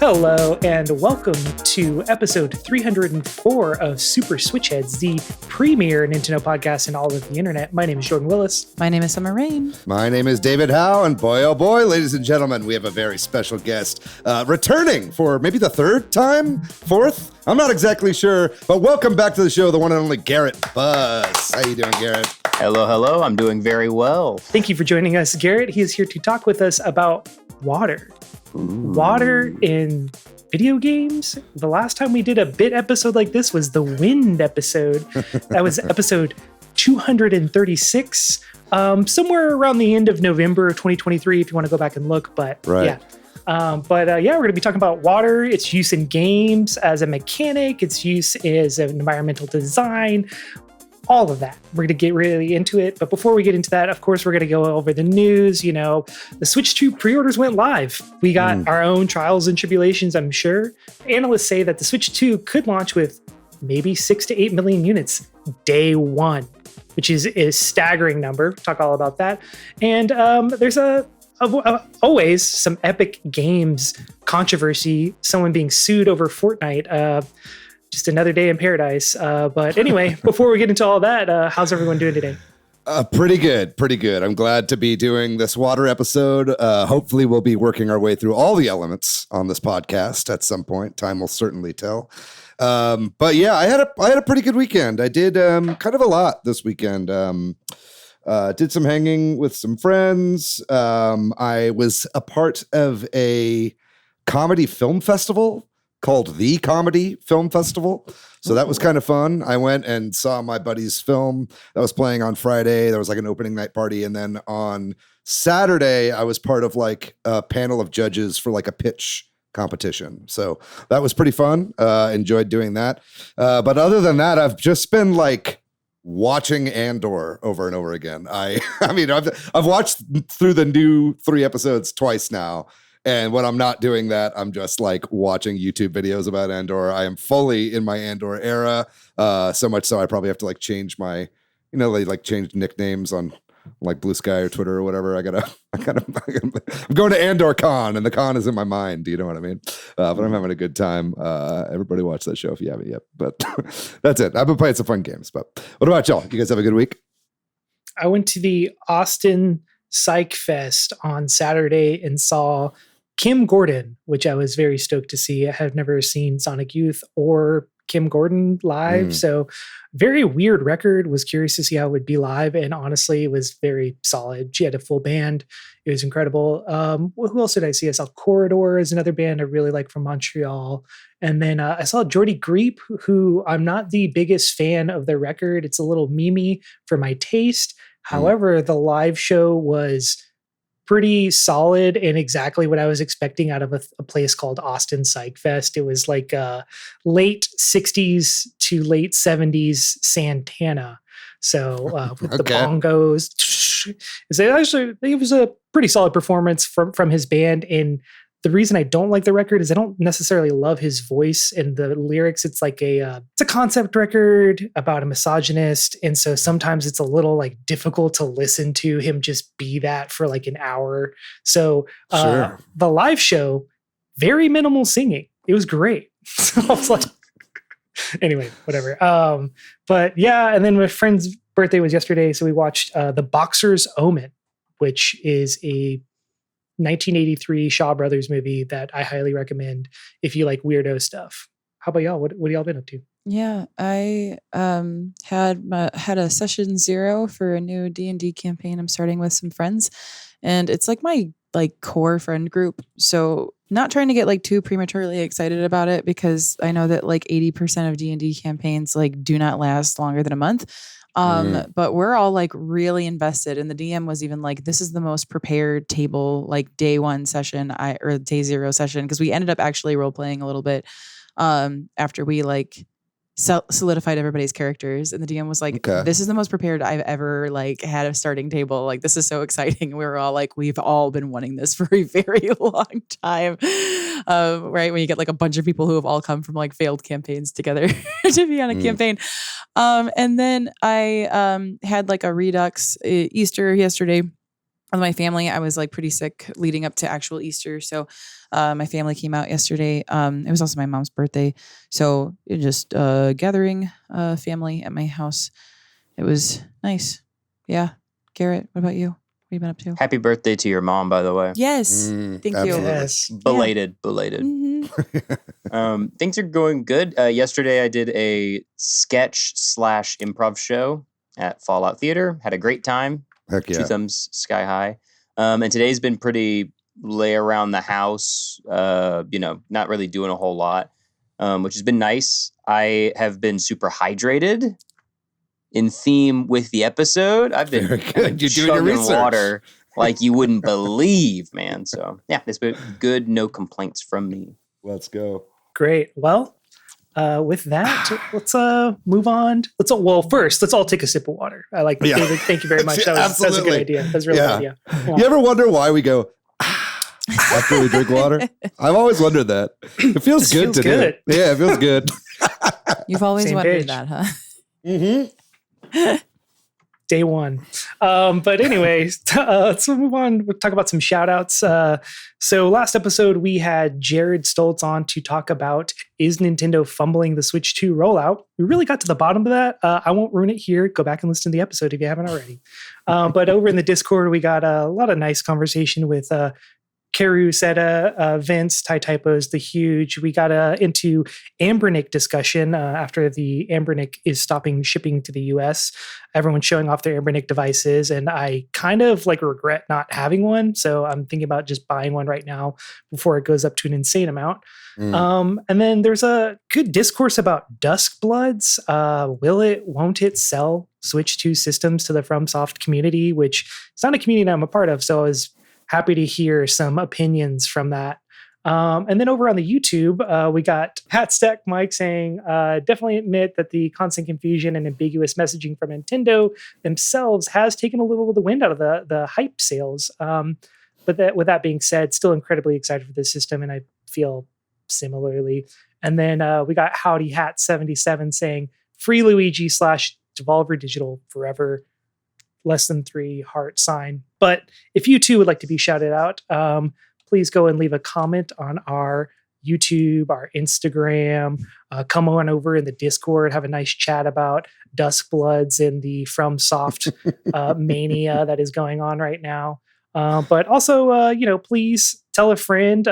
Hello and welcome to episode 304 of Super Switch Headz, the premier Nintendo podcast in all of the internet. My name is Jordan Willis. My name is Summer Rain. My name is David Howe, and boy, oh boy, ladies and gentlemen, we have a very special guest returning for maybe the third time? Fourth? I'm not exactly sure, but welcome back to the show, the one and only Garrett Buss. How you doing, Garrett? Hello. I'm doing very well. Thank you for joining us, Garrett. He is here to talk with us about water. Ooh. Water in video games. The last time we did a bit episode like this was the wind episode. That was episode 236, somewhere around the end of November of 2023, if you want to go back and look. But right. We're going to be talking about water, its use in games as a mechanic, its use as an environmental design, all of that. We're going to get really into it. But before we get into that, of course, we're going to go over the news. You know, the Switch 2 pre-orders went live. We got our own trials and tribulations, I'm sure. Analysts say that the Switch 2 could launch with maybe 6 to 8 million units day one, which is a staggering number. Talk all about that. And there's always some Epic Games controversy, someone being sued over Fortnite. Just another day in paradise. But anyway, before we get into all that, how's everyone doing today? Pretty good. I'm glad to be doing this water episode. Hopefully we'll be working our way through all the elements on this podcast at some point. Time will certainly tell. But yeah, I had a pretty good weekend. I did kind of a lot this weekend. Did some hanging with some friends. I was a part of a comedy film festival called the Comedy Film Festival. So that was kind of fun. I went and saw my buddy's film that was playing on Friday. There was like an opening night party. And then on Saturday, I was part of like a panel of judges for like a pitch competition. So that was pretty fun. Enjoyed doing that. But other than that, I've just been like watching Andor over and over again. I mean, I've watched through the new 3 episodes twice now. And when I'm not doing that, I'm just like watching YouTube videos about Andor. I am fully in my Andor era. So much so I probably have to like change my, like change nicknames on like Blue Sky or Twitter or whatever. I'm going to Andor Con, and the con is in my mind. Do you know what I mean? But I'm having a good time. Everybody watch that show if you haven't yet. But that's it. I've been playing some fun games. But what about y'all? You guys have a good week? I went to the Austin Psych Fest on Saturday and saw Kim Gordon, which I was very stoked to see. I have never seen Sonic Youth or Kim Gordon live. So very weird record. Was curious to see how it would be live. And honestly, it was very solid. She had a full band. It was incredible. Who else did I see? I saw Corridor is another band I really like from Montreal. And then I saw Jordy Greep, who I'm not the biggest fan of their record. It's a little memey for my taste. However, the live show was pretty solid and exactly what I was expecting out of a place called Austin Psych Fest. It was like late 60s to late 70s Santana. So with the bongos. It was a pretty solid performance from his band. And the reason I don't like the record is I don't necessarily love his voice and the lyrics. It's like it's a concept record about a misogynist. And so sometimes it's a little like difficult to listen to him just be that for like an hour. So Sure. The live show, very minimal singing. It was great. So I was like, anyway, whatever. But yeah, and then my friend's birthday was yesterday. So we watched The Boxer's Omen, which is a 1983 Shaw Brothers movie that I highly recommend if you like weirdo stuff. How about y'all? What y'all been up to? Yeah, I had a session 0 for a new D&D campaign I'm starting with some friends, and it's like my like core friend group. So not trying to get like too prematurely excited about it because I know that like 80% of D&D campaigns like do not last longer than a month. But we're all like really invested, and the DM was even like, this is the most prepared table, like day 1 session or day 0 session. Cause we ended up actually role playing a little bit, after we like solidified everybody's characters, and the DM was like, this is the most prepared I've ever like had a starting table. Like, this is so exciting. We were all like, we've all been wanting this for a very long time. Right. When you get like a bunch of people who have all come from like failed campaigns together to be on a campaign. And then I had like a Redux Easter yesterday. with my family. I was like pretty sick leading up to actual Easter. So my family came out yesterday. It was also my mom's birthday. So it just gathering family at my house. It was nice. Yeah. Garrett, what about you? What have you been up to? Happy birthday to your mom, by the way. Yes. Thank you. absolutely. Yes. Belated. Mhm. Things are going good. Yesterday, I did a sketch/improv show at Fallout Theater. Had a great time. Heck yeah. 2 thumbs sky high. And today's been pretty lay around the house, not really doing a whole lot, which has been nice. I have been super hydrated in theme with the episode. I've been, Very good. You're doing your chugging research. water like you wouldn't believe, man. So yeah, it's been good. No complaints from me. Let's go. Great. Well, with that, let's move on. First, let's all take a sip of water. I like that. Yeah. David, thank you very much. That's a good Absolutely. idea. That's a really good idea. Yeah. You ever wonder why we go after we drink water? I've always wondered that. It feels Just good feels to good. do. Yeah, it feels good. You've always Same wondered page. that, huh? Mm-hmm. Day one. But anyway, let's move on. We'll talk about some shout outs. So last episode, we had Jared Stoltz on to talk about, is Nintendo fumbling the Switch 2 rollout? We really got to the bottom of that. I won't ruin it here. Go back and listen to the episode if you haven't already. But over in the Discord, we got a lot of nice conversation with Karu, Seta, Vince, Ty Typos, The Huge. We got into Ambernick discussion after the Ambernick is stopping shipping to the US. Everyone's showing off their Ambernick devices, and I kind of like regret not having one. So I'm thinking about just buying one right now before it goes up to an insane amount. And then there's a good discourse about Duskbloods. Will it, won't it sell Switch 2 systems to the FromSoft community, which is not a community I'm a part of. So I was happy to hear some opinions from that. And then over on the YouTube, we got Hatstack Mike saying, definitely admit that the constant confusion and ambiguous messaging from Nintendo themselves has taken a little of the wind out of the hype sales. But with that being said, still incredibly excited for this system, and I feel similarly. And then we got Howdy Hat 77 saying, free Luigi / Devolver Digital forever. Less than 3 heart sign. But if you too would like to be shouted out, please go and leave a comment on our YouTube, our Instagram. Come on over in the Discord, have a nice chat about Duskbloods and the FromSoft mania that is going on right now. But also, please tell a friend,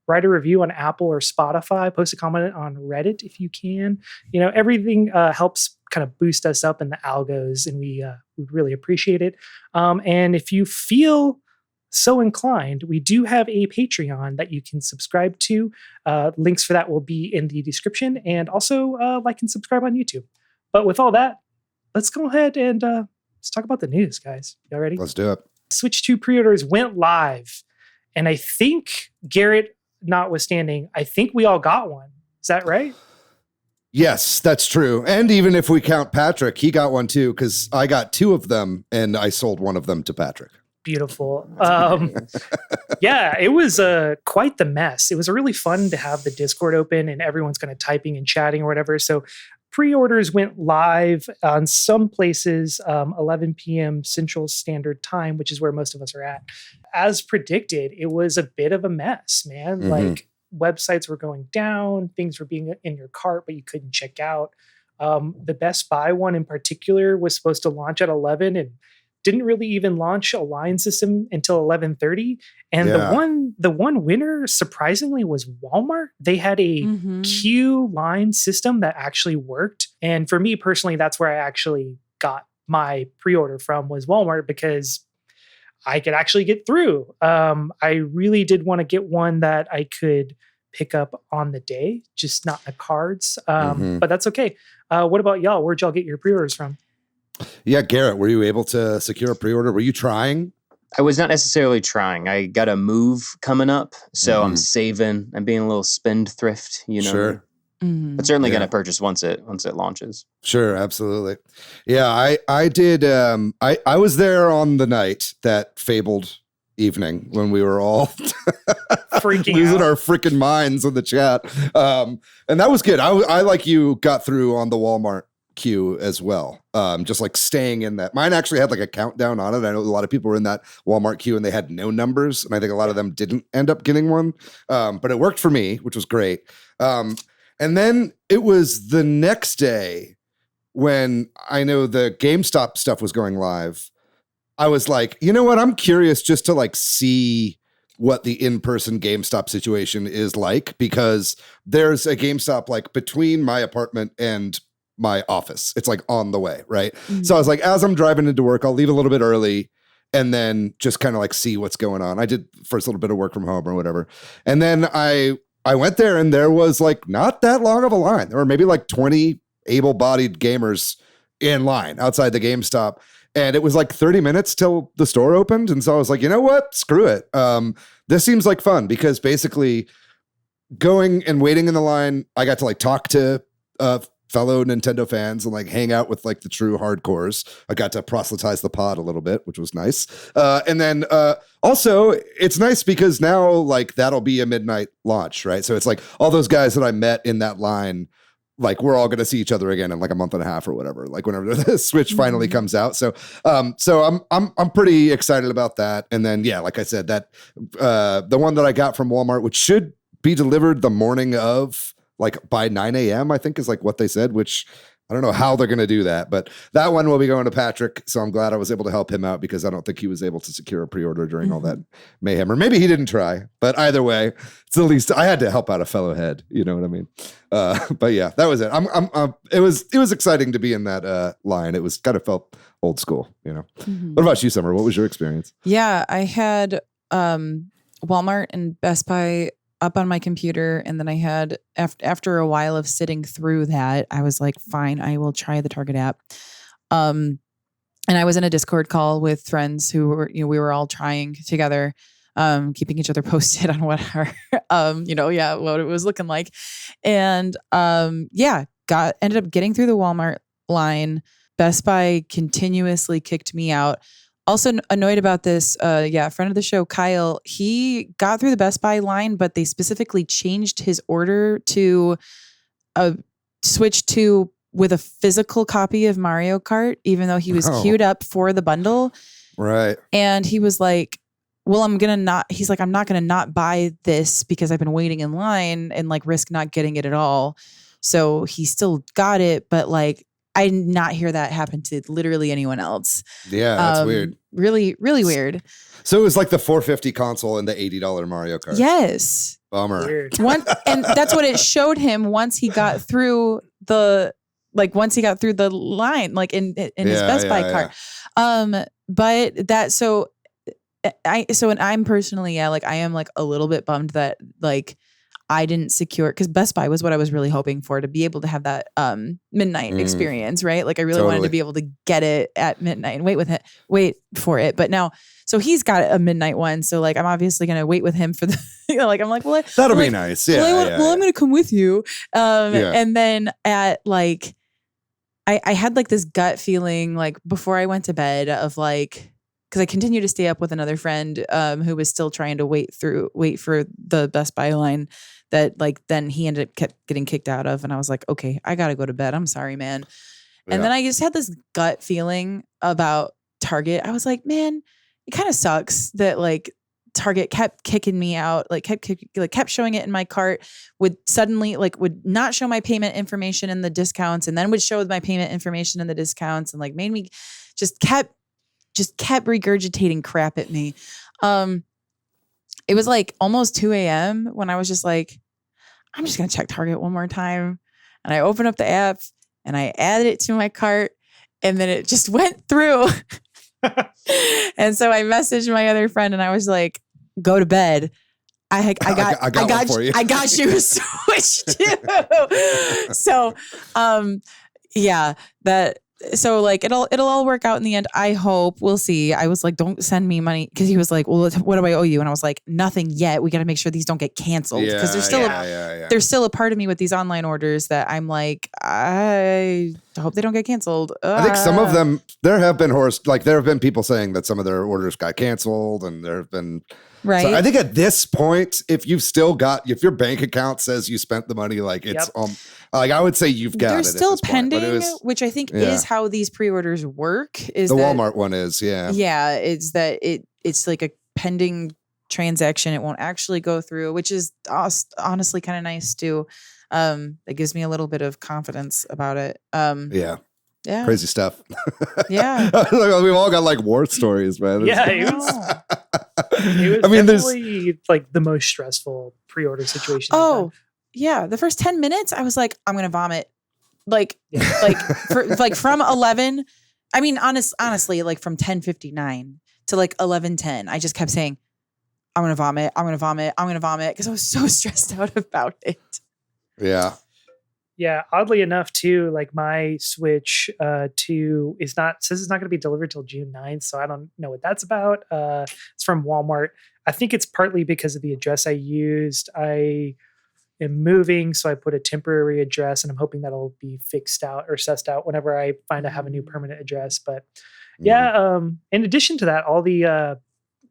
write a review on Apple or Spotify, post a comment on Reddit if you can. Everything helps kind of boost us up in the algos, and we would really appreciate it. And if you feel so inclined, we do have a Patreon that you can subscribe to. Links for that will be in the description, and also like and subscribe on YouTube. But with all that, let's go ahead and let's talk about the news, guys. Y'all ready? Let's do it. Switch 2 pre-orders went live, and I think, Garrett notwithstanding, I think we all got one. Is that right? Yes, that's true. And even if we count Patrick, he got one too, because I got 2 of them and I sold one of them to Patrick. Beautiful. Yeah, it was quite the mess. It was really fun to have the Discord open and everyone's kind of typing and chatting or whatever. So pre-orders went live on some places 11 p.m. Central Standard Time, which is where most of us are at. As predicted, it was a bit of a mess, man. Like, websites were going down, things were being in your cart, but you couldn't check out. The Best Buy one in particular was supposed to launch at 11 and didn't really even launch a line system until 11:30. And the one winner, surprisingly, was Walmart. They had a queue line system that actually worked. And for me personally, that's where I actually got my pre-order from, was Walmart, because I could actually get through. I really did want to get one that I could pick up on the day, just not the cards. But that's okay. What about y'all? Where'd y'all get your pre-orders from? Yeah, Garrett, were you able to secure a pre-order? Were you trying? I was not necessarily trying. I got a move coming up, so I'm saving. I'm being a little spendthrift, Sure. But certainly going to purchase once it launches. Sure, absolutely. Yeah, I did. I was there on the night, that fabled evening, when we were all freaking losing out our freaking minds in the chat. And that was good. I like you got through on the Walmart queue as well. Just like staying in that. Mine actually had like a countdown on it. I know a lot of people were in that Walmart queue and they had no numbers. And I think a lot of them didn't end up getting one. But it worked for me, which was great. And then it was the next day when I know the GameStop stuff was going live. I was like, you know what? I'm curious just to like see what the in-person GameStop situation is like, because there's a GameStop like between my apartment and my office. It's like on the way, right? Mm-hmm. So I was like, as I'm driving into work, I'll leave a little bit early and then just kind of like see what's going on. I did first a little bit of work from home or whatever. And then I went there and there was like not that long of a line. There were maybe like 20 able-bodied gamers in line outside the GameStop. And it was like 30 minutes till the store opened. And so I was like, you know what? Screw it. This seems like fun, because basically going and waiting in the line, I got to like talk to fellow Nintendo fans and like hang out with like the true hardcores. I got to proselytize the pod a little bit, which was nice. And then also it's nice because now like that'll be a midnight launch, right? So it's like all those guys that I met in that line, like we're all going to see each other again in like a month and a half or whatever, like whenever the Switch finally comes out. So I'm pretty excited about that. And then, yeah, like I said, that the one that I got from Walmart, which should be delivered the morning of, like by 9 a.m., I think is like what they said, which I don't know how they're going to do that, but that one will be going to Patrick. So I'm glad I was able to help him out, because I don't think he was able to secure a pre-order during all that mayhem, or maybe he didn't try, but either way, it's at least I had to help out a fellow head. You know what I mean? But yeah, that was it. It was exciting to be in that line. It was kind of felt old school, you know? Mm-hmm. What about you, Summer? What was your experience? Yeah, I had Walmart and Best Buy up on my computer, and then I had after a while of sitting through that, I was like, fine, I will try the Target app. And I was in a Discord call with friends who were, we were all trying together, keeping each other posted on what our what it was looking like. And ended up getting through the Walmart line. Best Buy continuously kicked me out. Also annoyed about this, friend of the show, Kyle, he got through the Best Buy line, but they specifically changed his order to switch to with a physical copy of Mario Kart, even though he was queued up for the bundle. Right. And he was like, well, I'm not going to not buy this because I've been waiting in line and like risk not getting it at all. So he still got it, but like, I did not hear that happen to literally anyone else. Yeah, that's weird. Really, really weird. So it was like the $450 console and the $80 Mario Kart. Yes. Bummer. And that's what it showed him once he got through the line, like in his Best Buy cart. But that and I'm personally, like I am like a little bit bummed that like I didn't secure, because Best Buy was what I was really hoping for, to be able to have that midnight experience, right? Like I really wanted to be able to get it at midnight and wait for it. But now, so he's got a midnight one. So like, I'm obviously going to wait with him for the, like, I'm like, well, that'll be nice. Yeah. I'm going to come with you. And then at like, I had like this gut feeling like before I went to bed of like, because I continued to stay up with another friend who was still trying to wait for the Best Buy line, that like then he kept getting kicked out of, and I was like, okay, I gotta go to bed. I'm sorry, man. And then I just had this gut feeling about Target. I was like, man, it kind of sucks that like Target kept kicking me out, like kept showing it in my cart, would suddenly like would not show my payment information in the discounts, and then would show my payment information in the discounts, and like made me just kept regurgitating crap at me. It was like almost 2 a.m. when I was just like, I'm just going to check Target one more time. And I opened up the app and I added it to my cart, and then it just went through. And so I messaged my other friend and I was like, go to bed. I got you a Switch too. So, so like it'll all work out in the end. I hope. We'll see. I was like, don't send me money, because he was like, well, what do I owe you? And I was like, nothing yet. We got to make sure these don't get canceled, because there's still a part of me with these online orders that I'm like, I I hope they don't get canceled. I think some of them, there have been people saying that some of their orders got canceled, and there have been, right. So I think at this point, if your bank account says you spent the money, like it's, like I would say you've got They're it. still at this point, pending, which I think is how these pre-orders work. Is the that, Walmart one is, yeah, it's that it's like a pending transaction. It won't actually go through, which is honestly kind of nice too. It gives me a little bit of confidence about it. Yeah. Yeah. Crazy stuff. Yeah. We've all got like war stories, man. Yeah, it was definitely like the most stressful pre-order situation. Oh, yeah. The first 10 minutes, I was like, I'm going to vomit. Like from 11. I mean, honestly, like from 10:59 to like 11:10, I just kept saying, I'm going to vomit. I'm going to vomit. I'm going to vomit. Because I was so stressed out about it. Yeah. Yeah, oddly enough, too, like my Switch 2 says it's not going to be delivered till June 9th, so I don't know what that's about. It's from Walmart. I think it's partly because of the address I used. I am moving, so I put a temporary address, and I'm hoping that'll be fixed out or sussed out whenever I find I have a new permanent address. But yeah, in addition to that, all the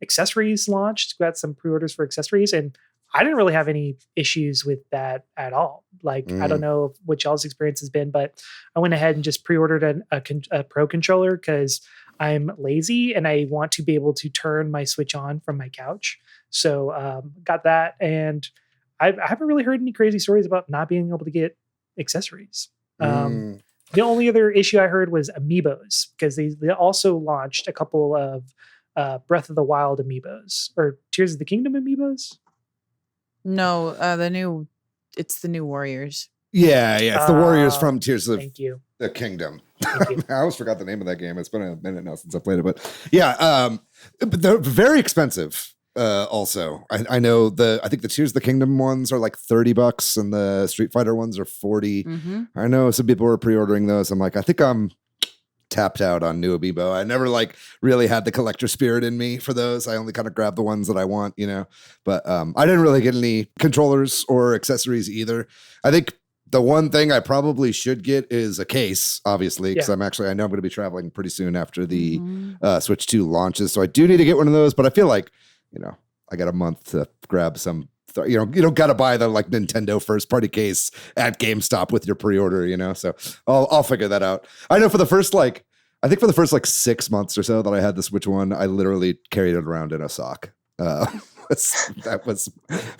accessories launched. Got some pre-orders for accessories, and I didn't really have any issues with that at all. Like, I don't know what y'all's experience has been, but I went ahead and just pre-ordered a Pro controller because I'm lazy and I want to be able to turn my Switch on from my couch. So got that. And I haven't really heard any crazy stories about not being able to get accessories. The only other issue I heard was amiibos, because they also launched a couple of Breath of the Wild amiibos, or Tears of the Kingdom amiibos. No, it's the new Warriors. Yeah, it's the Warriors from Tears of the Kingdom. I always forgot the name of that game. It's been a minute now since I played it, but yeah, but they're very expensive. Also, I know I think the Tears of the Kingdom ones are like $30, and the Street Fighter ones are $40. I know some people were pre-ordering those. I'm like, I think I'm tapped out on new amiibo. I never like really had the collector spirit in me for those. I only kind of grab the ones that I want, but I didn't really get any controllers or accessories either. I think the one thing I probably should get is a case, obviously, because I know I'm going to be traveling pretty soon after the Switch 2 launches. So I do need to get one of those, but I feel like, I got a month to grab some. You don't got to buy the like Nintendo first party case at GameStop with your pre-order, so I'll figure that out. I know for the first 6 months or so that I had the Switch 1, I literally carried it around in a sock. That was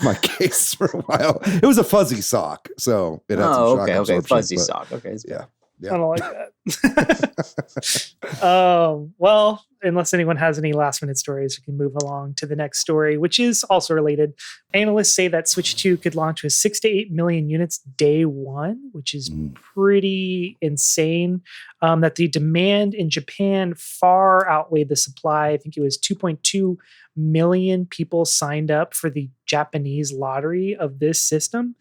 my case for a while. It was a fuzzy sock, so it had some shock absorption, fuzzy sock. Okay, yeah. I don't like that. Well, unless anyone has any last minute stories, we can move along to the next story, which is also related. Analysts say that Switch 2 could launch with 6 to 8 million units day one, which is pretty insane. That the demand in Japan far outweighed the supply. I think it was 2.2 million people signed up for the Japanese lottery of this system.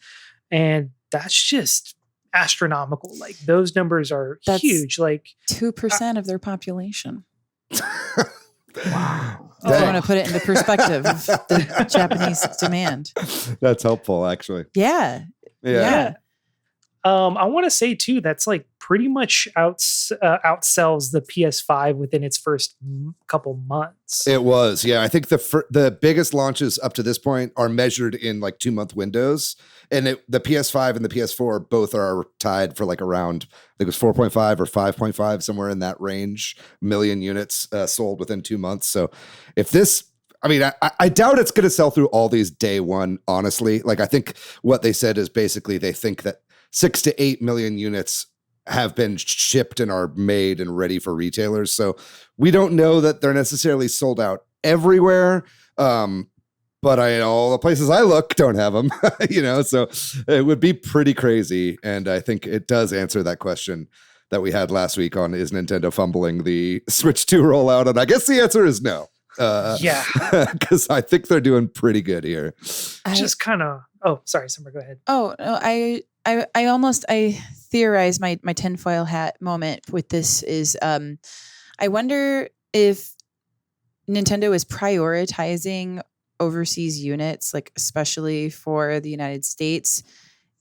And that's just astronomical. Like, those numbers are huge. Like 2% of their population. Wow. I want to put it into perspective of the Japanese demand. That's helpful, actually. Yeah. I want to say too, that's like pretty much outsells the PS5 within its first couple months. It was, yeah. I think the biggest launches up to this point are measured in like 2-month windows, and the PS5 and the PS4 both are tied for like around, I think it was 4.5 or 5.5, somewhere in that range, million units sold within 2 months. So if this, I doubt it's going to sell through all these day one, honestly. Like, I think what they said is basically they think that 6 to 8 million units have been shipped and are made and ready for retailers. So we don't know that they're necessarily sold out everywhere. But all the places I look don't have them, so it would be pretty crazy. And I think it does answer that question that we had last week on, is Nintendo fumbling the Switch 2 rollout? And I guess the answer is no. Because I think they're doing pretty good here. Just kind of, sorry, Summer, go ahead. Oh, no, I theorized my tinfoil hat moment with this is, I wonder if Nintendo is prioritizing overseas units, like especially for the United States,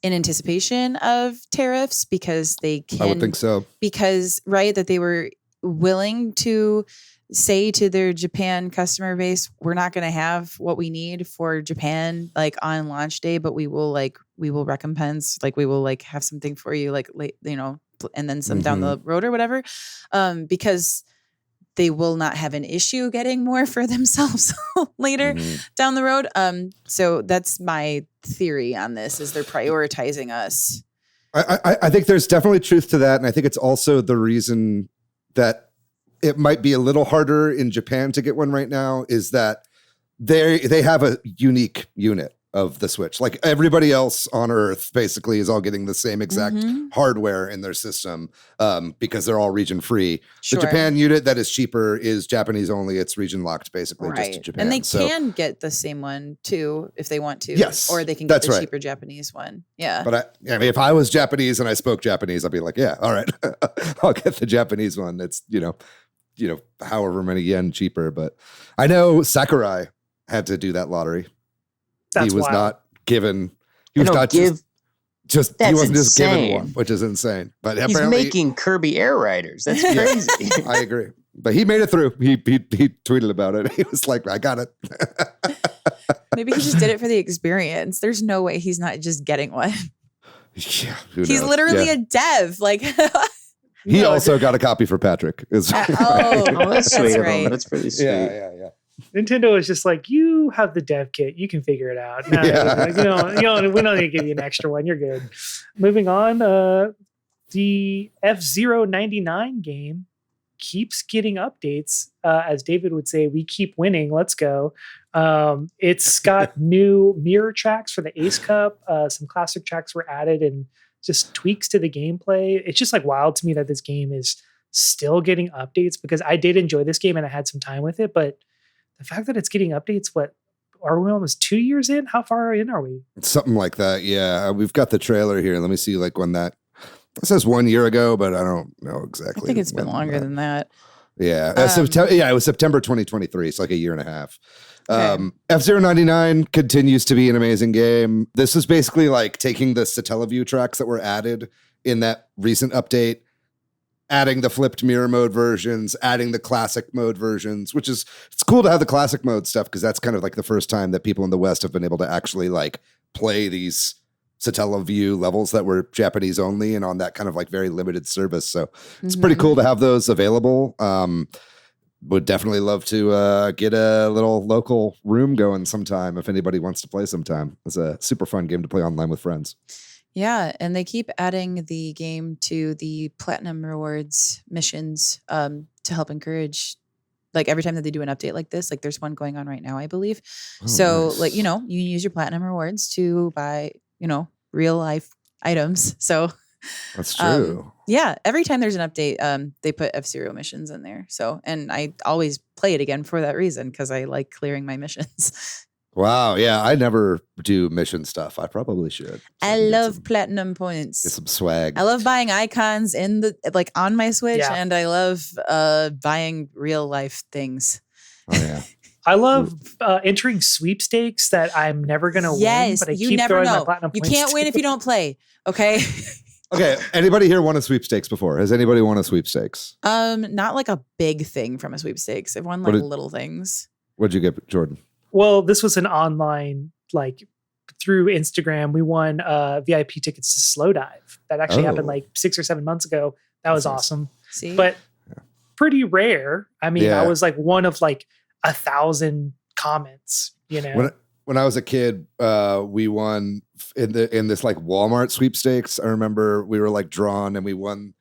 in anticipation of tariffs because they can. I would think so. Because, right, that they were willing to say to their Japan customer base, we're not going to have what we need for Japan like on launch day, but we will recompense, like we will like have something for you, like and then some down the road or whatever, because they will not have an issue getting more for themselves later down the road. So that's my theory on this, is they're prioritizing us. I think there's definitely truth to that. And I think it's also the reason that it might be a little harder in Japan to get one right now is that they have a unique unit of the Switch. Like everybody else on Earth basically is all getting the same exact hardware in their system because they're all region free. Sure. The Japan unit that is cheaper is Japanese only. It's region locked basically just to Japan. And they can get the same one too if they want to. Yes, or they can get the cheaper Japanese one. Yeah. But I mean, if I was Japanese and I spoke Japanese, I'd be like, yeah, all right, I'll get the Japanese one. It's, however many yen cheaper. But I know Sakurai had to do that lottery. That's he was wild. not given. He was not just he wasn't just given one, which is insane. But he's making Kirby Air Riders. That's crazy. I agree. But he made it through. He tweeted about it. He was like, I got it. Maybe he just did it for the experience. There's no way he's not just getting one. Yeah, he's literally a dev. Like he also got a copy for Patrick. That's sweet of him. That's pretty sweet. Yeah. Nintendo is just like, you have the dev kit, you can figure it out. No, we don't need to give you an extra one. You're good. Moving on, the F-Zero 99 game keeps getting updates. As David would say, we keep winning. Let's go. It's got new mirror tracks for the Ace Cup. Some classic tracks were added and just tweaks to the gameplay. It's just like wild to me that this game is still getting updates, because I did enjoy this game and I had some time with it, but the fact that it's getting updates, are we almost 2 years in? How far in are we? Something like that. Yeah. We've got the trailer here. Let me see when that says 1 year ago, but I don't know exactly. I think it's been longer than that. Yeah. It was September 2023. It's like a year and a half. Okay. F-Zero 99 continues to be an amazing game. This is basically like taking the Satellaview tracks that were added in that recent update, adding the flipped mirror mode versions, adding the classic mode versions, it's cool to have the classic mode stuff, because that's kind of like the first time that people in the West have been able to actually like play these Satellaview levels that were Japanese only and on that kind of like very limited service. So it's pretty cool to have those available. Would definitely love to get a little local room going sometime if anybody wants to play sometime. It's a super fun game to play online with friends. Yeah, and they keep adding the game to the Platinum Rewards missions to help encourage, like every time that they do an update like this, like there's one going on right now, I believe. So nice. like, you use your Platinum Rewards to buy, real life items. So that's true. Yeah, every time there's an update, they put F-Zero missions in there. So, and I always play it again for that reason, because I like clearing my missions. Wow. Yeah. I never do mission stuff. I probably should. I love platinum points. Get some swag. I love buying icons on my Switch, and I love buying real life things. Oh yeah. I love entering sweepstakes that I'm never going to win, but I keep throwing my platinum points. You can't win if you don't play. Okay. Okay. Anybody here won a sweepstakes before? Has anybody won a sweepstakes? Not like a big thing from a sweepstakes. I've won like little things. What'd you get, Jordan? Well, this was an online, like through Instagram. We won VIP tickets to Slow Dive. That actually happened like 6 or 7 months ago. That was awesome. See? But pretty rare. I mean, I was like one of like 1,000 comments, When I was a kid, we won in this like Walmart sweepstakes. I remember we were like drawn and we won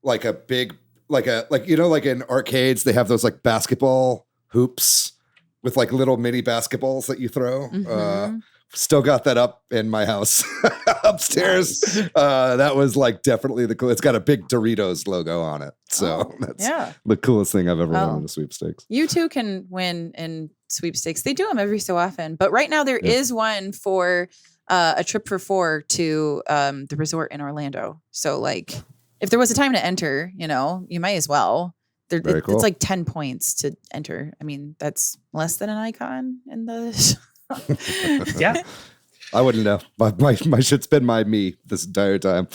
like a big, like in arcades, they have those like basketball hoops with like little mini basketballs that you throw. Still got that up in my house upstairs. Nice. That was like definitely the cool. It's got a big Doritos logo on it. So that's the coolest thing I've ever won in a sweepstakes. You too can win in sweepstakes. They do them every so often. But right now there is one for a trip for 4 to the resort in Orlando. So like if there was a time to enter, you might as well. Cool. It's like 10 points to enter. I mean, that's less than an icon in the... Yeah. I wouldn't know. My shit's been my me this entire time.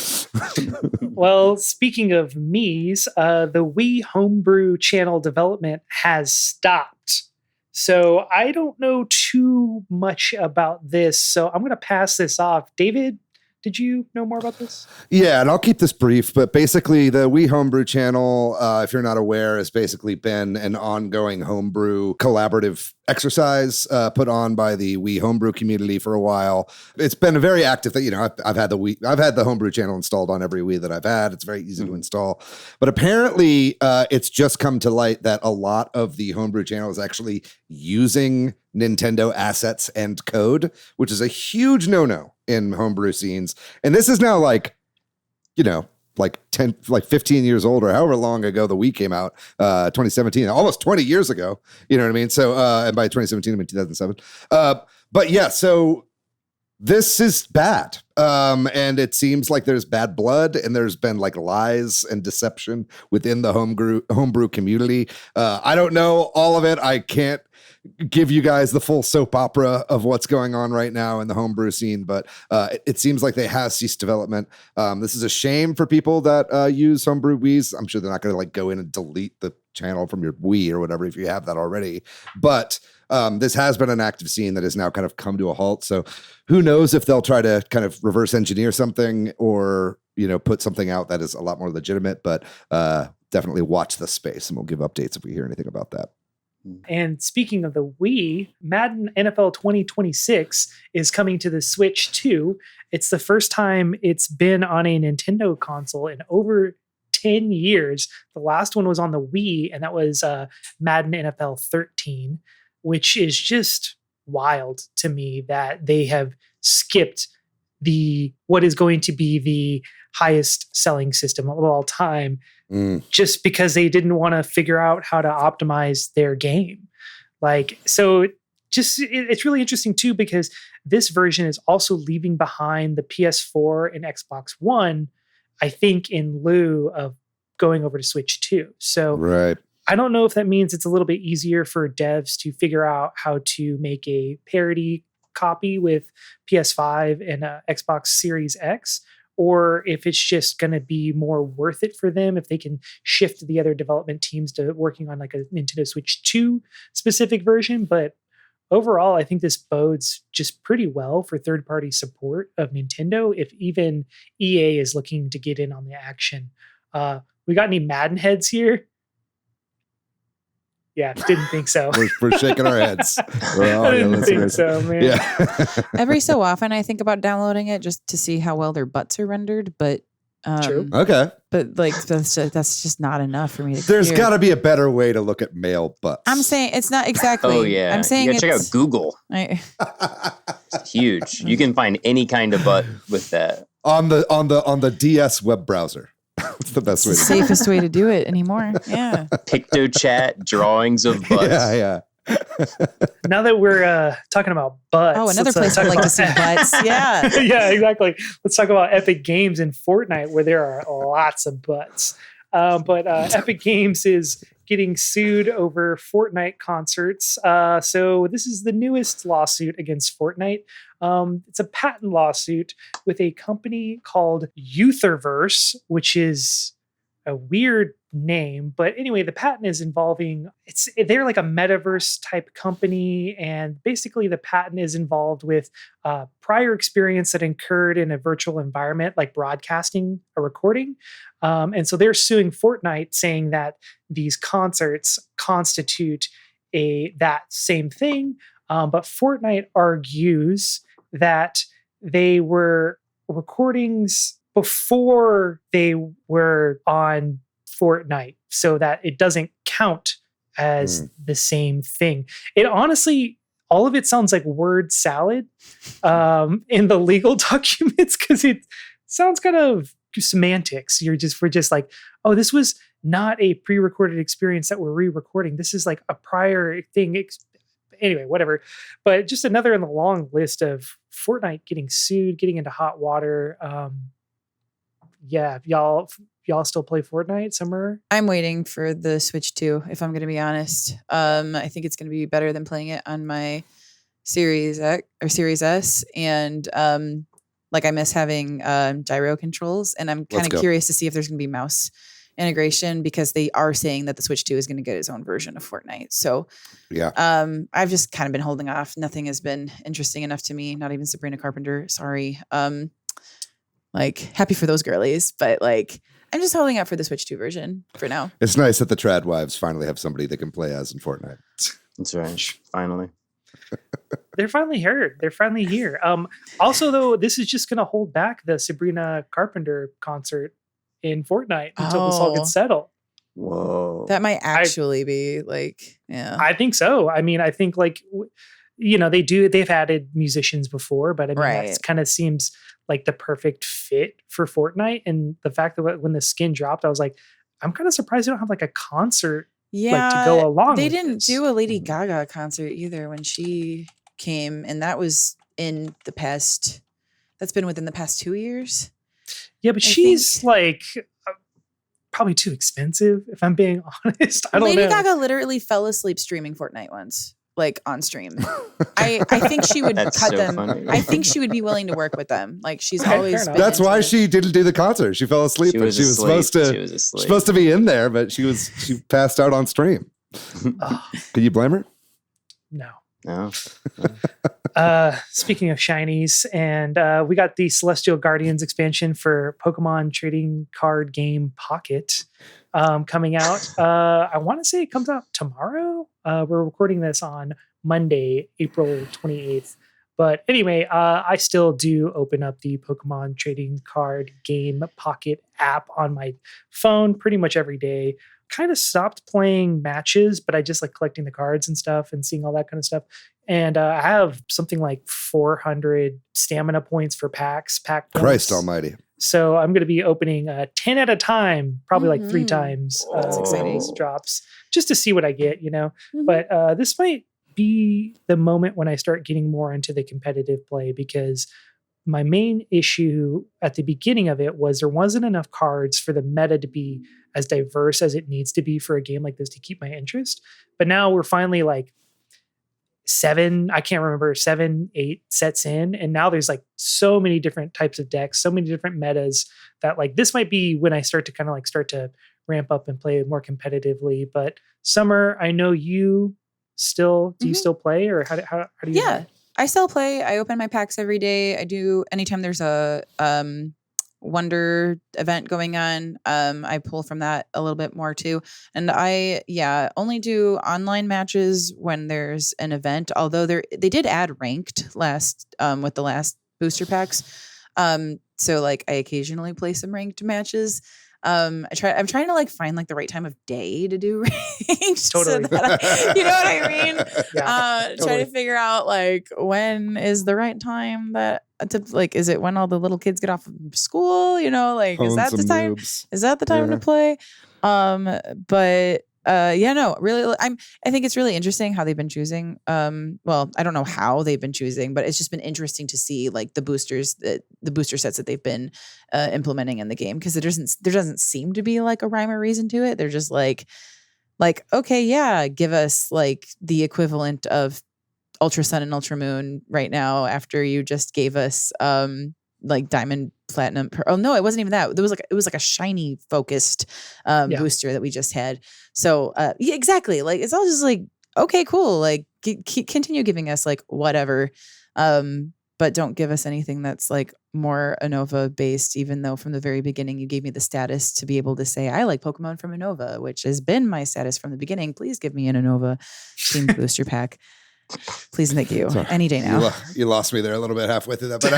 Well, speaking of me's, the Wii Homebrew channel development has stopped. So I don't know too much about this. So I'm going to pass this off. David, did you know more about this? Yeah, and I'll keep this brief, but basically the Wii Homebrew channel, if you're not aware, has basically been an ongoing homebrew collaborative exercise put on by the Wii Homebrew community for a while. It's been a very active thing. I've had the Homebrew channel installed on every Wii that I've had. It's very easy to install. But apparently it's just come to light that a lot of the Homebrew channel is actually using Nintendo assets and code, which is a huge no-no in homebrew scenes. And this is now like 15 years old, or however long ago the Wii came out, 2017, almost 20 years ago. You know what I mean? So, and by 2017, I mean 2007. But yeah, so this is bad. And it seems like there's bad blood, and there's been like lies and deception within the homebrew community. I don't know all of it. I can't give you guys the full soap opera of what's going on right now in the homebrew scene, but it seems like they have ceased development. This is a shame for people that use homebrew Wiis. I'm sure they're not going to like go in and delete the channel from your Wii or whatever if you have that already. But this has been an active scene that has now kind of come to a halt. So who knows if they'll try to kind of reverse engineer something or, put something out that is a lot more legitimate, but definitely watch the space, and we'll give updates if we hear anything about that. And speaking of the Wii, Madden NFL 2026 is coming to the Switch too. It's the first time it's been on a Nintendo console in over 10 years. The last one was on the Wii, and that was Madden NFL 13, which is just wild to me that they have skipped what is going to be the highest selling system of all time, just because they didn't want to figure out how to optimize their game. It's really interesting too, because this version is also leaving behind the PS4 and Xbox One, I think, in lieu of going over to Switch 2. So right. I don't know if that means it's a little bit easier for devs to figure out how to make a parity copy with PS5 and Xbox Series X, or if it's just going to be more worth it for them if they can shift the other development teams to working on like a Nintendo Switch 2 specific version. But overall, I think this bodes just pretty well for third-party support of Nintendo, if even EA is looking to get in on the action. We got any Madden heads here? Yeah, didn't think so. We're shaking our heads. I didn't think so, man. Yeah. Every so often, I think about downloading it just to see how well their butts are rendered, but True. Okay. But like that's just not not for me to. There's got to be a better way to look at male butts. I'm saying it's not exactly. Oh yeah, I'm saying you gotta check out Google. It's huge. You can find any kind of butt with that on the DS web browser. It's the best way. It's the safest way to do it anymore. Yeah. PictoChat drawings of butts. Yeah. Now that we're talking about butts. Oh, another place I'd like to see butts. Yeah. Yeah, exactly. Let's talk about Epic Games in Fortnite, where there are lots of butts. But Epic Games is getting sued over Fortnite concerts. So this is the newest lawsuit against Fortnite. It's a patent lawsuit with a company called Youthverse, which is a weird name. But anyway, the patent is involving, they're like a metaverse type company. And basically the patent is involved with prior experience that occurred in a virtual environment, like broadcasting a recording. And so they're suing Fortnite, saying that these concerts constitute that same thing. But Fortnite argues that they were recordings before they were on Fortnite, so that it doesn't count as the same thing. It honestly, all of it sounds like word salad in the legal documents, because it sounds kind of semantics. We're just like, oh, this was not a pre-recorded experience that we're re-recording. This is like a prior thing. Anyway, whatever. But just another in the long list of Fortnite getting sued, getting into hot water. Yeah, y'all still play Fortnite somewhere? I'm waiting for the Switch 2, if I'm going to be honest. I think it's going to be better than playing it on my Series X or Series S, and like I miss having gyro controls, and I'm kind of curious to see if there's going to be mouse integration, because they are saying that the Switch 2 is going to get its own version of Fortnite. So I've just kind of been holding off. Nothing has been interesting enough to me, not even Sabrina Carpenter. Sorry. Like, happy for those girlies, but like I'm just holding out for the Switch 2 version for now. It's nice that the trad wives finally have somebody they can play as in Fortnite. That's right. Finally. They're finally here. They're finally here. Also, though, this is just going to hold back the Sabrina Carpenter concert in Fortnite until this all gets settled. Whoa. That might actually be like, yeah. I think so. I mean, I think like, they've added musicians before, but I mean, that kind of seems like the perfect fit for Fortnite. And the fact that when the skin dropped, I was like, I'm kind of surprised they don't have like a concert to go along. They didn't do a Lady Gaga concert either when she came, and that was in the past. That's been within the past 2 years. Yeah, but she's like probably too expensive, if I'm being honest. I don't know. Lady Gaga literally fell asleep streaming Fortnite once, like on stream. I think she would cut them. Funny. I think she would be willing to work with them. Like she's always been That's why she didn't do the concert. She fell asleep. She was supposed to be in there, but she passed out on stream. Could you blame her? No. Speaking of shinies, and we got the Celestial Guardians expansion for Pokemon trading card game Pocket coming out. I want to say it comes out tomorrow. We're recording this on Monday, April 28th. But anyway, I still do open up the Pokemon trading card game Pocket app on my phone pretty much every day. Kind of stopped playing matches, but I just like collecting the cards and stuff and seeing all that kind of stuff. And I have something like 400 stamina points for pack points. Christ almighty. So I'm going to be opening 10 at a time, probably like 3 times. That's exciting. Drops just to see what I get, But this might be the moment when I start getting more into the competitive play, because my main issue at the beginning of it was there wasn't enough cards for the meta to be as diverse as it needs to be for a game like this to keep my interest. But now we're finally like 7, 8 sets in. And now there's like so many different types of decks, so many different metas that like this might be when I start to kind of like start to ramp up and play more competitively. But Summer, I know you still, do you still play, or how do you? Yeah, I still play. I open my packs every day. I do anytime there's a Wonder event going on. I pull from that a little bit more too. And I only do online matches when there's an event, although they did add ranked last with the last booster packs. So like I occasionally play some ranked matches. I'm trying to like find like the right time of day to do ranked. Totally. So that you know what I mean? Yeah, Trying to figure out like when is the right time to like, is it when all the little kids get off of school? Like is that the time? Is that the time to play? No, really, I think it's really interesting how they've been choosing. Well, I don't know how they've been choosing, but it's just been interesting to see like the booster sets that they've been implementing in the game, because there doesn't seem to be like a rhyme or reason to it. They're just like, okay, yeah, give us like the equivalent of Ultra Sun and Ultra Moon right now after you just gave us like Diamond, Platinum. Oh no, it wasn't even that. It was like a shiny focused booster that we just had. So yeah, exactly. Like it's all just like, okay, cool. Like continue giving us like whatever, but don't give us anything that's like more Unova based. Even though from the very beginning you gave me the status to be able to say I like Pokemon from Unova, which has been my status from the beginning. Please give me an Unova themed booster pack. Please and thank you. Sorry. Any day now. You lost me there a little bit halfway through that, but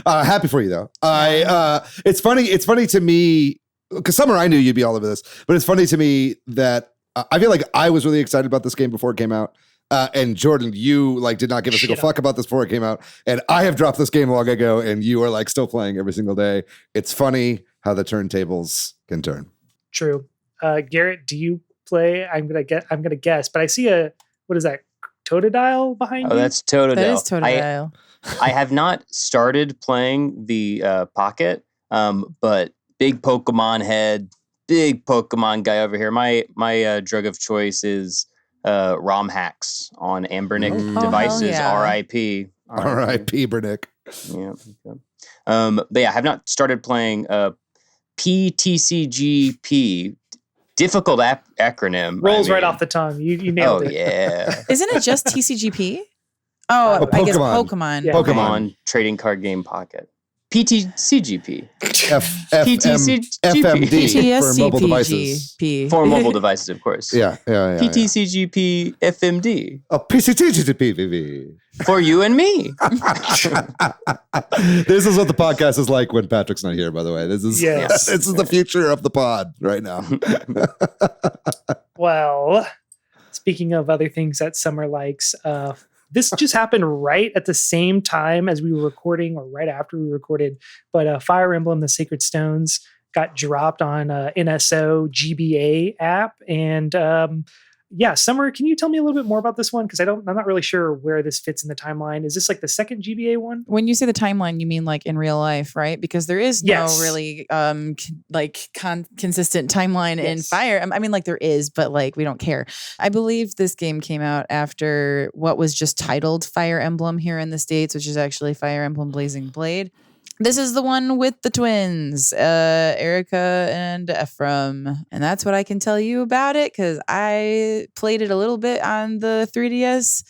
I happy for you though. It's funny to me, because Summer, I knew you'd be all over this, but it's funny to me that I feel like I was really excited about this game before it came out. And Jordan, you like did not give a single fuck about this before it came out. And I have dropped this game long ago, and you are like still playing every single day. It's funny how the turntables can turn. True. Garrett, do you play? I'm gonna guess, but I see what is that? Totodile behind you? Oh, that's Totodile. That is Totodile. I have not started playing the Pocket, but big Pokemon head, big Pokemon guy over here. My drug of choice is ROM hacks on Ambernick Oh, devices. hell yeah. R.I.P. R.I.P. Bernick. Yeah. But yeah, I have not started playing PTCGP. Difficult acronym. Rolls right off the tongue. You nailed it. Yeah. Isn't it just TCGP? Oh, Oh, I guess Pokemon. Pokemon. Yeah. Pokemon Trading Card Game Pocket. PTCGP. FMD for mobile devices. PTCGP. For mobile devices, of course. Yeah. PTCGP FMD. Oh, PCTGP. For you and me. This is what the podcast is like when Patrick's not here, by the way. This is Yes. this is the future of the pod right now. Well, speaking of other things that Summer likes, this just happened right at the same time as we were recording, or right after we recorded. But Fire Emblem: The Sacred Stones got dropped on NSO GBA app, and yeah, Summer, can you tell me a little bit more about this one? Because I'm not really sure where this fits in the timeline. Is this like the second GBA one? When you say the timeline, you mean like in real life, right? Because there is Yes. no really consistent timeline in Yes. Fire. I mean, like there is, but like we don't care. I believe this game came out after what was just titled Fire Emblem here in the States, which is actually Fire Emblem Blazing Blade. This is the one with the twins, Erica and Ephraim. And that's what I can tell you about it, because I played it a little bit on the 3DS.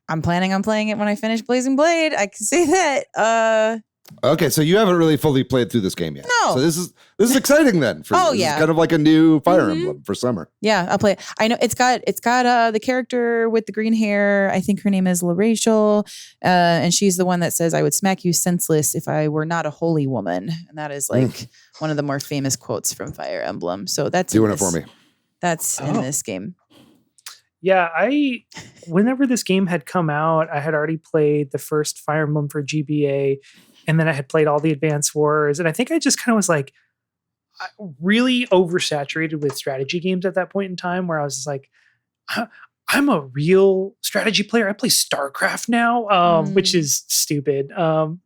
I'm planning on playing it when I finish Blazing Blade. I can say that. Okay, so you haven't really fully played through this game yet. No. So this is exciting then. For Oh, you. This yeah. is kind of like a new Fire Mhm. Emblem for summer. Yeah, I'll play it. I know it's got the character with the green hair. I think her name is LaRachel, and she's the one that says, "I would smack you senseless if I were not a holy woman," and that is like one of the more famous quotes from Fire Emblem. So that's Doing it for me. That's in this game. Yeah, whenever this game had come out, I had already played the first Fire Emblem for GBA, and then I had played all the Advance Wars, and I think I just kind of was like really oversaturated with strategy games at that point in time, where I was just like, I'm a real strategy player. I play StarCraft now, which is stupid.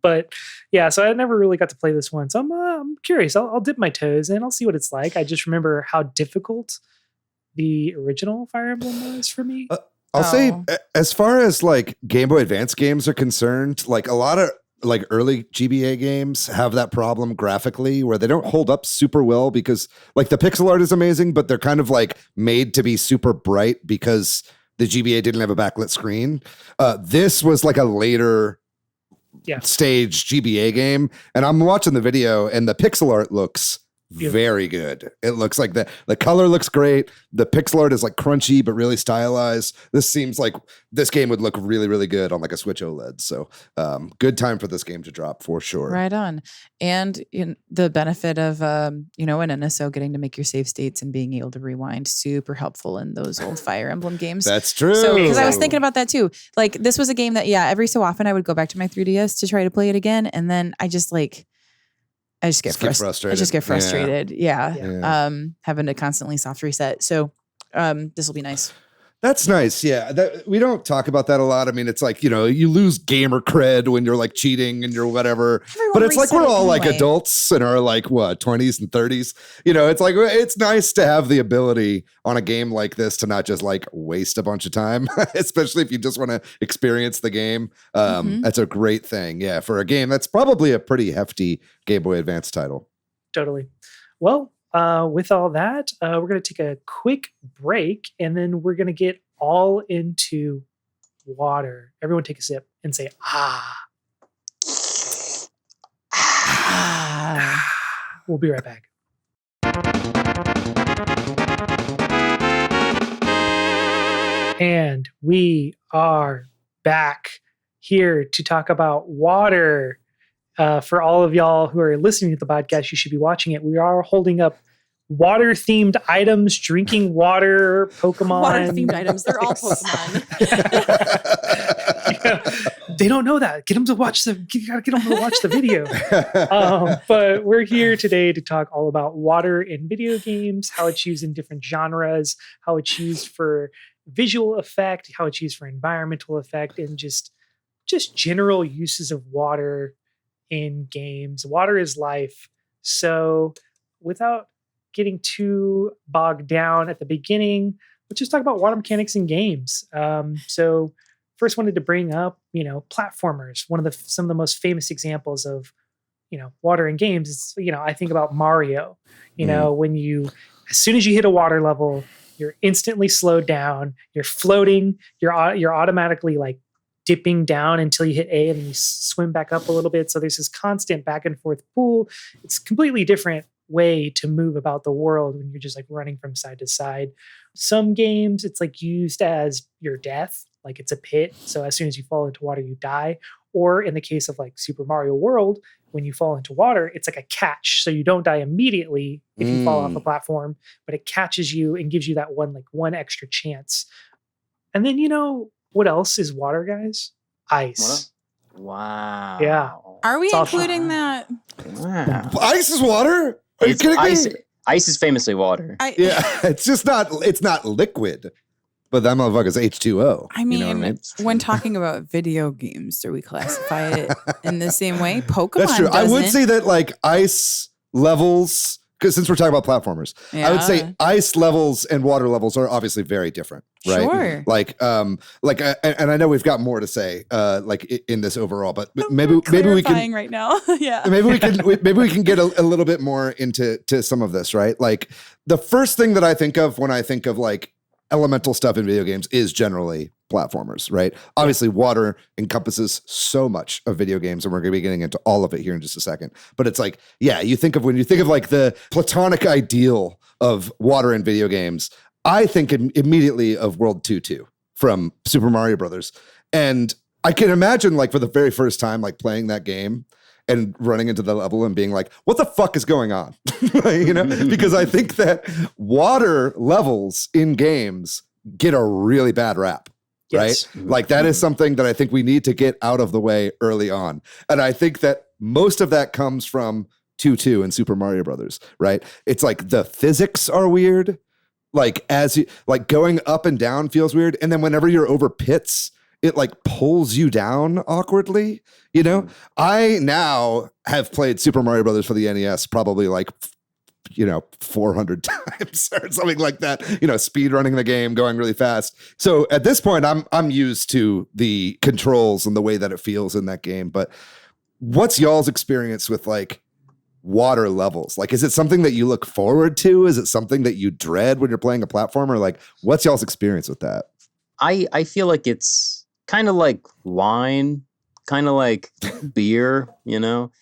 But yeah, so I never really got to play this one. So I'm curious. I'll dip my toes in. I'll see what it's like. I just remember how difficult the original Fire Emblem was for me. I'll say, as far as like Game Boy Advance games are concerned, like a lot of like early GBA games have that problem graphically where they don't hold up super well because like the pixel art is amazing, but they're kind of like made to be super bright because the GBA didn't have a backlit screen. This was like a later stage GBA game, and I'm watching the video and the pixel art looks very good. It looks like the color looks great. The pixel art is like crunchy but really stylized. This seems like this game would look really, really good on like a Switch OLED. So good time for this game to drop for sure. Right on. And the benefit of an NSO getting to make your save states and being able to rewind, super helpful in those old Fire Emblem games. That's true. So because I was thinking about that too. Like this was a game that every so often I would go back to my 3DS to try to play it again, and then I just get frustrated. I just get frustrated. Yeah. Having to constantly soft reset. So this will be nice. That's nice. Yeah. We don't talk about that a lot. I mean, it's like, you lose gamer cred when you're like cheating and you're whatever. But it's like we're all like adults in our like 20s and 30s. It's like it's nice to have the ability on a game like this to not just like waste a bunch of time, especially if you just want to experience the game. That's a great thing. Yeah. For a game that's probably a pretty hefty Game Boy Advance title. Totally. Well, with all that, we're going to take a quick break, and then we're going to get all into water. Everyone take a sip and say, ah. We'll be right back. And we are back here to talk about water. For all of y'all who are listening to the podcast, you should be watching it. We are holding up water-themed items, drinking water, Pokemon. Water-themed items. They're all Pokemon. They don't know that. Get them to watch you gotta get them to watch the video. But we're here today to talk all about water in video games, how it's used in different genres, how it's used for visual effect, how it's used for environmental effect, and just general uses of water in games. Water is life. So without getting too bogged down at the beginning, let's just talk about water mechanics in games. So first wanted to bring up, platformers. Some of the most famous examples of, water in games is, I think about Mario, as soon as you hit a water level, you're instantly slowed down, you're floating, you're automatically like dipping down until you hit A and then you swim back up a little bit. So there's this constant back and forth pool. It's a completely different way to move about the world when you're just like running from side to side. Some games, it's like used as your death, like it's a pit. So as soon as you fall into water, you die. Or in the case of like Super Mario World, when you fall into water, it's like a catch. So you don't die immediately if you fall off a platform, but it catches you and gives you that one extra chance. And then, what else is water, guys? Ice. Wow. Yeah. Are we It's awesome. including that? Wow. Ice is water? Are you kidding me? Ice is famously water. Yeah, it's not liquid, but that motherfucker's H2O. I mean, you know what I mean? when talking about video games, do we classify it in the same way? Pokemon That's true. I would doesn't. say that like ice levels, because since we're talking about platformers, I would say ice levels and water levels are obviously very different, right? Sure. And I know we've got more to say, in this overall, but maybe we can right now. Yeah. maybe we can get a little bit more into some of this, right? Like the first thing that I think of when I think of like elemental stuff in video games is generally platformers, right? Obviously, water encompasses so much of video games, and we're going to be getting into all of it here in just a second. But it's like, yeah, when you think of like the platonic ideal of water in video games, I think immediately of World 2-2 from Super Mario Brothers. And I can imagine like for the very first time, like playing that game and running into the level and being like, what the fuck is going on? Because I think that water levels in games get a really bad rap, right? Yes. Like that is something that I think we need to get out of the way early on. And I think that most of that comes from 2-2 and Super Mario Brothers, right? It's like the physics are weird. Like going up and down feels weird. And then whenever you're over pits, it like pulls you down awkwardly. I now have played Super Mario Brothers for the NES probably like 400 times or something like that, speed running the game, going really fast. So at this point I'm used to the controls and the way that it feels in that game. But what's y'all's experience with like water levels? Like, is it something that you look forward to? Is it something that you dread when you're playing a platformer? Like, what's y'all's experience with that? I feel like it's kind of like wine, kind of like beer,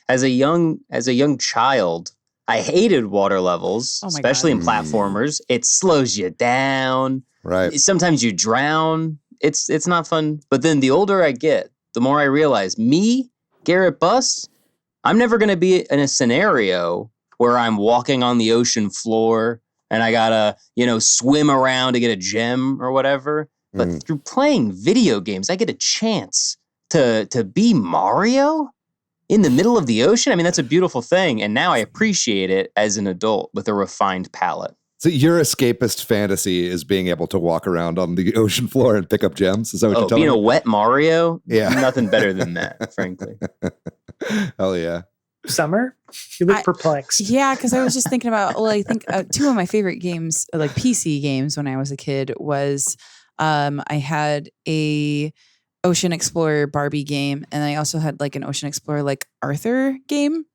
As a young child, I hated water levels, especially in platformers. It slows you down. Right. Sometimes you drown. It's not fun. But then the older I get, the more I realize me, Garrett Buss, I'm never going to be in a scenario where I'm walking on the ocean floor and I gotta, swim around to get a gem or whatever. But through playing video games, I get a chance to be Mario in the middle of the ocean. I mean, that's a beautiful thing. And now I appreciate it as an adult with a refined palate. So your escapist fantasy is being able to walk around on the ocean floor and pick up gems? Is that what you're telling me? Being a wet Mario? Yeah. Nothing better than that, frankly. Hell yeah. Summer, you look perplexed. Yeah, because I was just thinking about, I think two of my favorite games, like PC games when I was a kid, was I had a Ocean Explorer Barbie game, and I also had like an Ocean Explorer like Arthur game.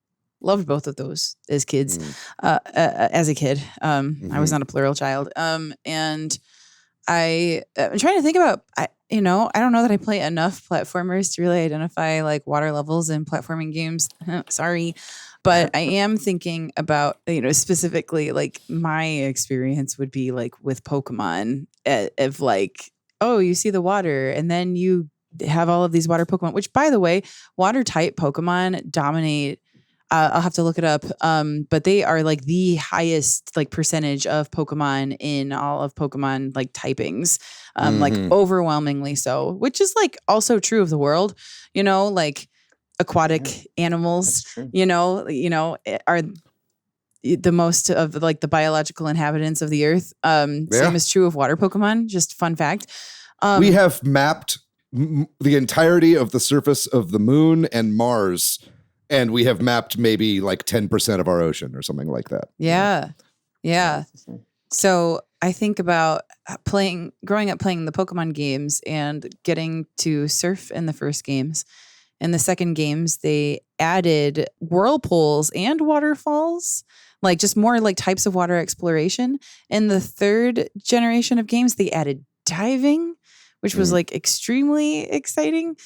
Loved both of those as kids. As a kid, I was not a plural child. And I'm trying to think about, I don't know that I play enough platformers to really identify like water levels in platforming games. Sorry. But I am thinking about, specifically like my experience would be like with Pokemon of like, oh, you see the water and then you have all of these water Pokemon, which by the way, water type Pokemon dominate. I'll have to look it up. But they are like the highest like percentage of Pokemon in all of Pokemon like typings, like overwhelmingly so, which is like also true of the world, like aquatic animals, are the most of like the biological inhabitants of the earth. Same is true of water Pokemon. Just fun fact. We have mapped the entirety of the surface of the moon and Mars. And we have mapped maybe like 10% of our ocean or something like that. Yeah. Yeah. So I think about growing up playing the Pokemon games and getting to surf in the first games. In the second games, they added whirlpools and waterfalls, like just more like types of water exploration. In the third generation of games, they added diving, which was like extremely exciting.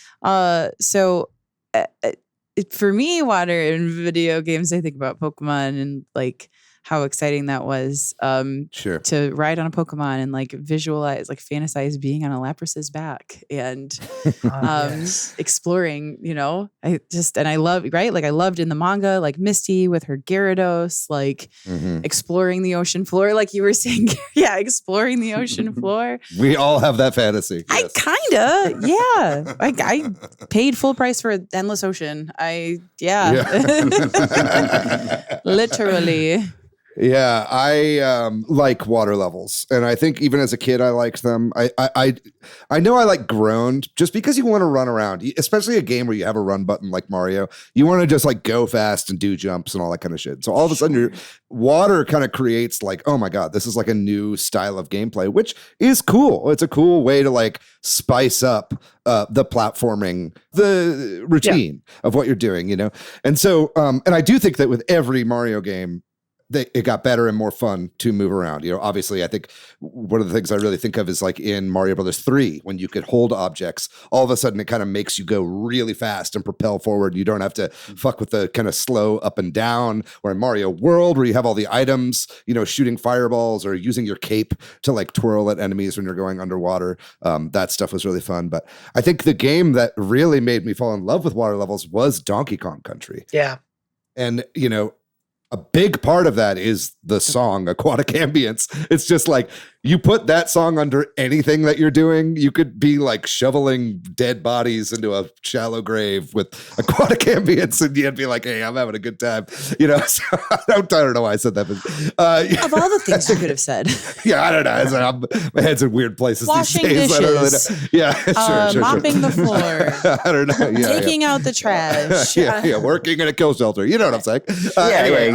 So for me, water in video games, I think about Pokemon and like how exciting that was to ride on a Pokemon and like visualize, like fantasize being on a Lapras's back and exploring, I love, right? Like I loved in the manga, like Misty with her Gyarados, like exploring the ocean floor, like you were saying, exploring the ocean floor. We all have that fantasy. Yes. I kinda, yeah. I paid full price for Endless Ocean. Literally. Yeah, I like water levels, and I think even as a kid, I liked them. I know I like groaned just because you want to run around, especially a game where you have a run button like Mario. You want to just like go fast and do jumps and all that kind of shit. So all of a sudden, your water kind of creates like, oh my god, this is like a new style of gameplay, which is cool. It's a cool way to like spice up the platforming, the routine of what you're doing, And so, and I do think that with every Mario game, it got better and more fun to move around. Obviously, I think one of the things I really think of is like in Mario Brothers 3, when you could hold objects, all of a sudden it kind of makes you go really fast and propel forward. You don't have to fuck with the kind of slow up and down. Or in Mario World, where you have all the items, shooting fireballs or using your cape to like twirl at enemies when you're going underwater. That stuff was really fun. But I think the game that really made me fall in love with water levels was Donkey Kong Country. Yeah. And, a big part of that is the song Aquatic Ambience. It's just like you put that song under anything that you're doing, you could be like shoveling dead bodies into a shallow grave with Aquatic Ambience, and you'd be like, hey, I'm having a good time. So I don't know why I said that. But, of all the things you could have said. Yeah, I don't know. My head's in weird places Washing these days. dishes. I don't really know. Yeah, sure. Mopping the floor. I don't know. Yeah, taking out the trash. Working in a kill shelter. You know what I'm saying? Exactly.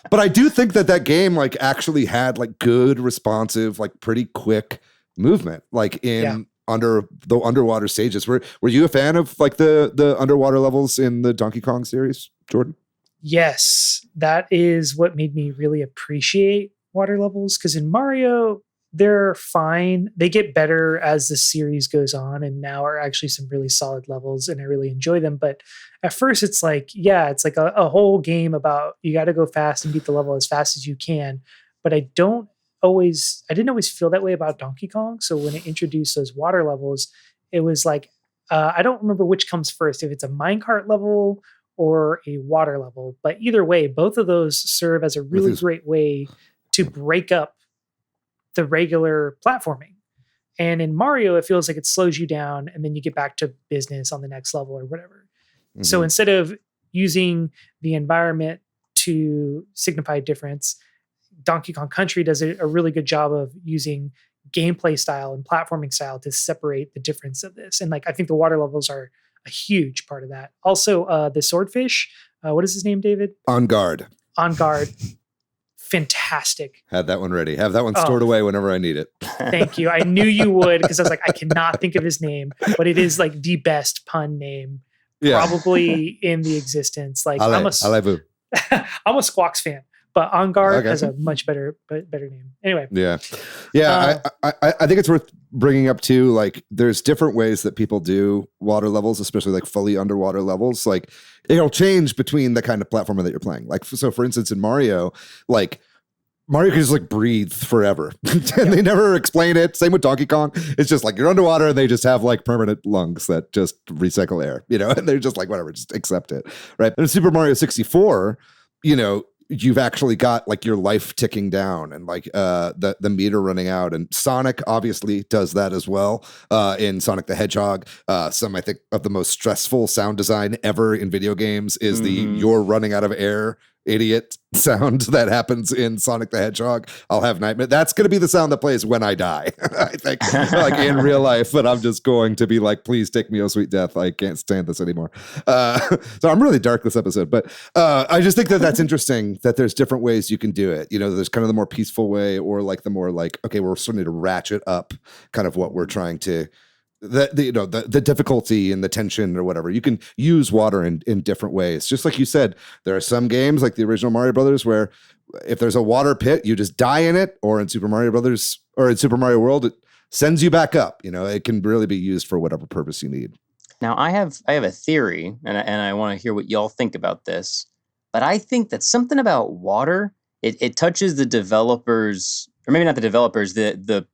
But I do think that game like actually had like good, responsive, like pretty quick movement, like in under the underwater stages. Were you a fan of like the underwater levels in the Donkey Kong series, Jordan? Yes, that is what made me really appreciate water levels, because in Mario, they're fine. They get better as the series goes on, and now are actually some really solid levels, and I really enjoy them. But at first, it's like, it's like a whole game about you got to go fast and beat the level as fast as you can. But I didn't always feel that way about Donkey Kong. So when it introduced those water levels, it was like, I don't remember which comes first, if it's a minecart level or a water level. But either way, both of those serve as a really great way to break up the regular platforming. And in Mario, it feels like it slows you down and then you get back to business on the next level or whatever. Mm-hmm. So instead of using the environment to signify difference, Donkey Kong Country does a really good job of using gameplay style and platforming style to separate the difference of this. And like, I think the water levels are a huge part of that. Also, the swordfish, what is his name, David? On Guard. Fantastic. Had that one ready. Have that one stored away whenever I need it. Thank you. I knew you would, because I was like, I cannot think of his name, but it is like the best pun name probably in the existence. Like I'm a Squawks fan, but On Guard has a much better name. Anyway. I think it's worth bringing up too. Like there's different ways that people do water levels, especially like fully underwater levels. Like it'll change between the kind of platformer that you're playing. Like, so for instance, in Mario, like Mario can just like breathe forever and they never explain it. Same with Donkey Kong. It's just like you're underwater and they just have like permanent lungs that just recycle air, and they're just like, whatever, just accept it. Right. And in Super Mario 64, you've actually got like your life ticking down and like the meter running out. And Sonic obviously does that as well in Sonic the Hedgehog. Some, I think, of the most stressful sound design ever in video games is you're running out of air idiot sound that happens in Sonic the Hedgehog. I'll have nightmare. That's going to be the sound that plays when I die, I think, like in real life. But I'm just going to be like, please take me, oh sweet death. I can't stand this anymore. So I'm really dark this episode. But I just think that that's interesting that there's different ways you can do it. You know, there's kind of the more peaceful way, or like the more like, okay, we're starting to ratchet up kind of what we're trying to, the difficulty and the tension or whatever. You can use water in different ways. Just like you said, there are some games like the original Mario Brothers where if there's a water pit, you just die in it, or in Super Mario Brothers or in Super Mario World, it sends you back up. You know, it can really be used for whatever purpose you need. Now I have a theory, and I want to hear what y'all think about this. But I think that something about water, it touches the developers, or maybe not the developers, the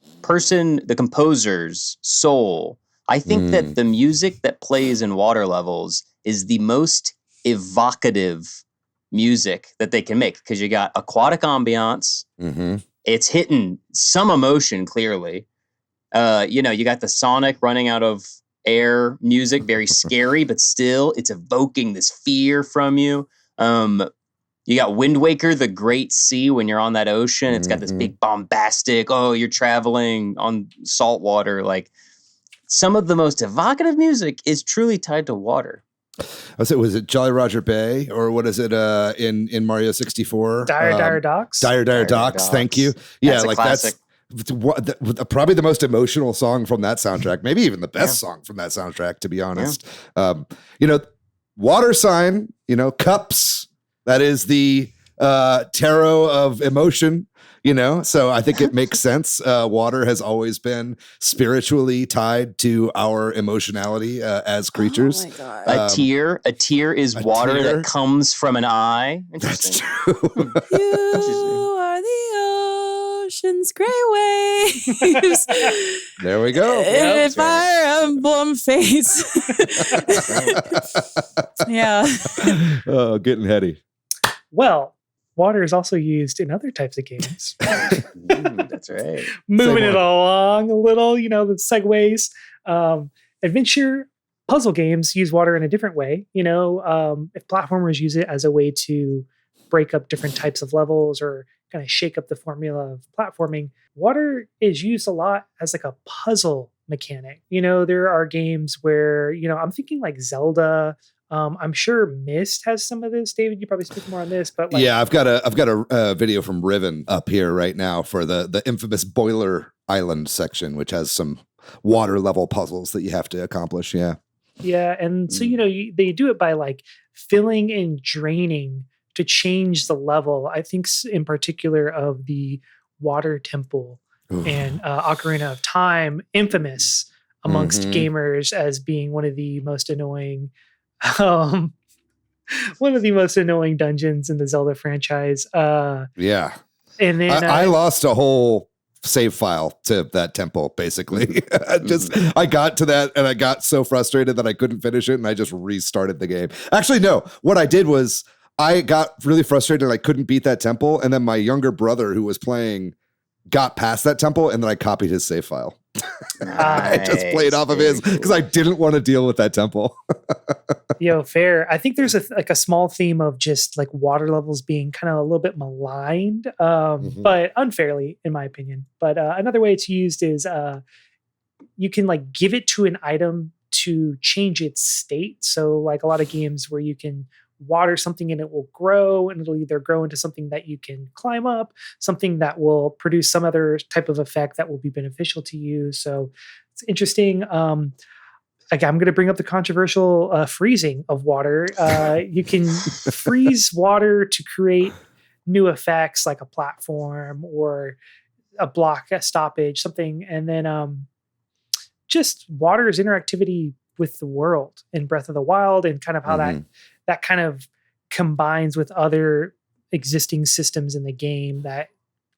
composer's soul. I think that the music that plays in water levels is the most evocative music that they can make, because you got aquatic ambiance. Mm-hmm. It's hitting some emotion clearly. You got the Sonic running out of air music, very scary, but still it's evoking this fear from you. You got Wind Waker, the Great Sea, when you're on that ocean. It's got this big bombastic, you're traveling on salt water. Like, some of the most evocative music is truly tied to water. Was it Jolly Roger Bay, or what is it in Mario 64? Dire Docks. Dire Docks. Thank you. Yeah, that's like classic. That's probably the most emotional song from that soundtrack. Maybe even the best song from that soundtrack, to be honest. Yeah. Water sign. Cups. That is the tarot of emotion. So I think it makes sense. Water has always been spiritually tied to our emotionality as creatures. Oh my God. A tear is water that comes from an eye. That's true. You are the ocean's gray waves. There we go. In Fire Emblem face. Yeah. Oh, getting heady. Well, water is also used in other types of games. That's right. Moving it along a little, the segues. Adventure puzzle games use water in a different way. If platformers use it as a way to break up different types of levels or kind of shake up the formula of platforming, water is used a lot as like a puzzle mechanic. There are games where, I'm thinking like Zelda. I'm sure Myst has some of this. David, you probably speak more on this, but yeah, I've got a video from Riven up here right now for the infamous Boiler Island section, which has some water level puzzles that you have to accomplish. Yeah, and so they do it by like filling and draining to change the level. I think in particular of the Water Temple and Ocarina of Time, infamous amongst gamers as being one of the most annoying. One of the most annoying dungeons in the Zelda franchise. Yeah. And then I lost a whole save file to that temple, basically. I got to that and I got so frustrated that I couldn't finish it, and I just restarted the game. Actually, no. What I did was I got really frustrated and I couldn't beat that temple, and then my younger brother who was playing got past that temple, and then I copied his save file. I just played off of his because I didn't want to deal with that temple. Fair. I think there's a small theme of just like water levels being kind of a little bit maligned, but unfairly, in my opinion. But another way it's used is you can like give it to an item to change its state. So like a lot of games where you can water something and it will grow, and it'll either grow into something that you can climb up, something that will produce some other type of effect that will be beneficial to you. So it's interesting. I'm going to bring up the controversial freezing of water. You can freeze water to create new effects like a platform or a block, a stoppage, something. And then just water's interactivity with the world in Breath of the Wild, and kind of how that kind of combines with other existing systems in the game that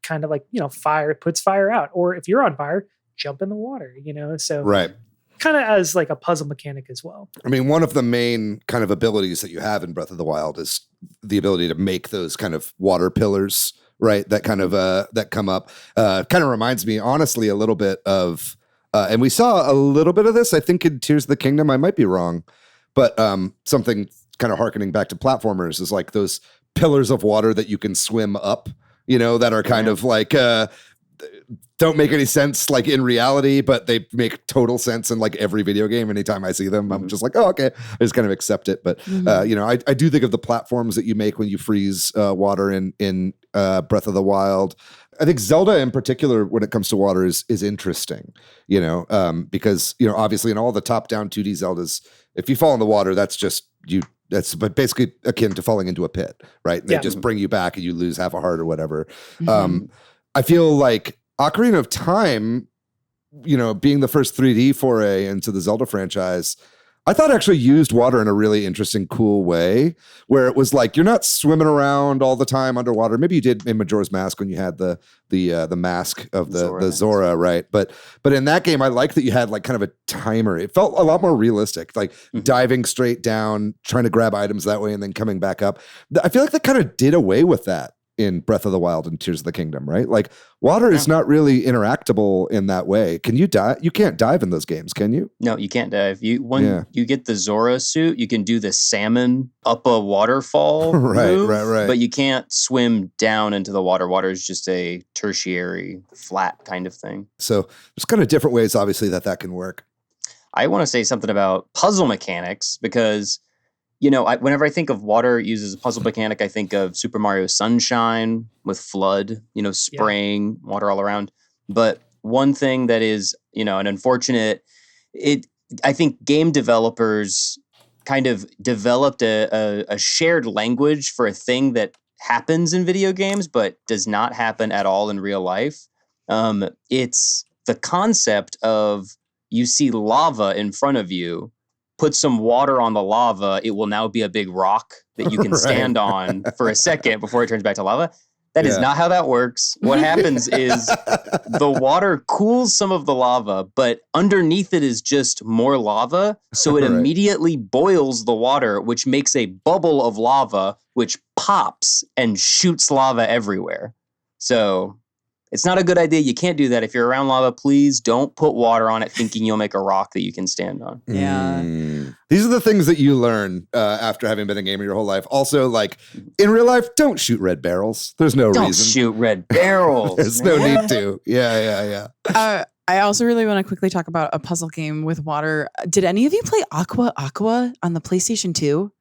kind of like, fire puts fire out, or if you're on fire, jump in the water, so right. Kind of as like a puzzle mechanic as well. I mean, one of the main kind of abilities that you have in Breath of the Wild is the ability to make those kind of water pillars, right? That kind of that come up. Kind of reminds me, honestly, a little bit of, and we saw a little bit of this, I think, in Tears of the Kingdom. I might be wrong, but something kind of harkening back to platformers is like those pillars of water that you can swim up, that are kind of like don't make any sense like in reality, but they make total sense in like every video game. Anytime I see them, I'm just like, oh, okay. I just kind of accept it. But I do think of the platforms that you make when you freeze water in Breath of the Wild. I think Zelda in particular, when it comes to water, is interesting, because obviously in all the top-down 2D Zeldas, if you fall in the water, that's just you. That's basically akin to falling into a pit, right? They just bring you back and you lose half a heart or whatever. I feel like Ocarina of Time, being the first 3D foray into the Zelda franchise, I thought actually used water in a really interesting, cool way, where it was like you're not swimming around all the time underwater. Maybe you did in Majora's Mask when you had the mask of the Zora, right? But in that game, I liked that you had like kind of a timer. It felt a lot more realistic, like diving straight down, trying to grab items that way, and then coming back up. I feel like they kind of did away with that in Breath of the Wild and Tears of the Kingdom, right? Like water is not really interactable in that way. Can you dive? You can't dive in those games, can you? No, you can't dive. You get the Zora suit, you can do the salmon up a waterfall move, right. But you can't swim down into the water. Water is just a tertiary flat kind of thing. So there's kind of different ways, obviously, that can work. I want to say something about puzzle mechanics because whenever I think of water used as a puzzle mechanic, I think of Super Mario Sunshine with FLUDD, spraying water all around. But one thing that is, an unfortunate, I think game developers kind of developed a shared language for a thing that happens in video games, but does not happen at all in real life. It's the concept of you see lava in front of you, put some water on the lava, it will now be a big rock that you can stand on for a second before it turns back to lava. That is not how that works. What happens is the water cools some of the lava, but underneath it is just more lava. So it immediately boils the water, which makes a bubble of lava, which pops and shoots lava everywhere. So it's not a good idea. You can't do that. If you're around lava, please don't put water on it thinking you'll make a rock that you can stand on. Yeah. These are the things that you learn after having been a gamer your whole life. Also, like, in real life, don't shoot red barrels. There's no reason. Don't shoot red barrels. There's no need to. Yeah. I also really want to quickly talk about a puzzle game with water. Did any of you play Aqua on the PlayStation 2?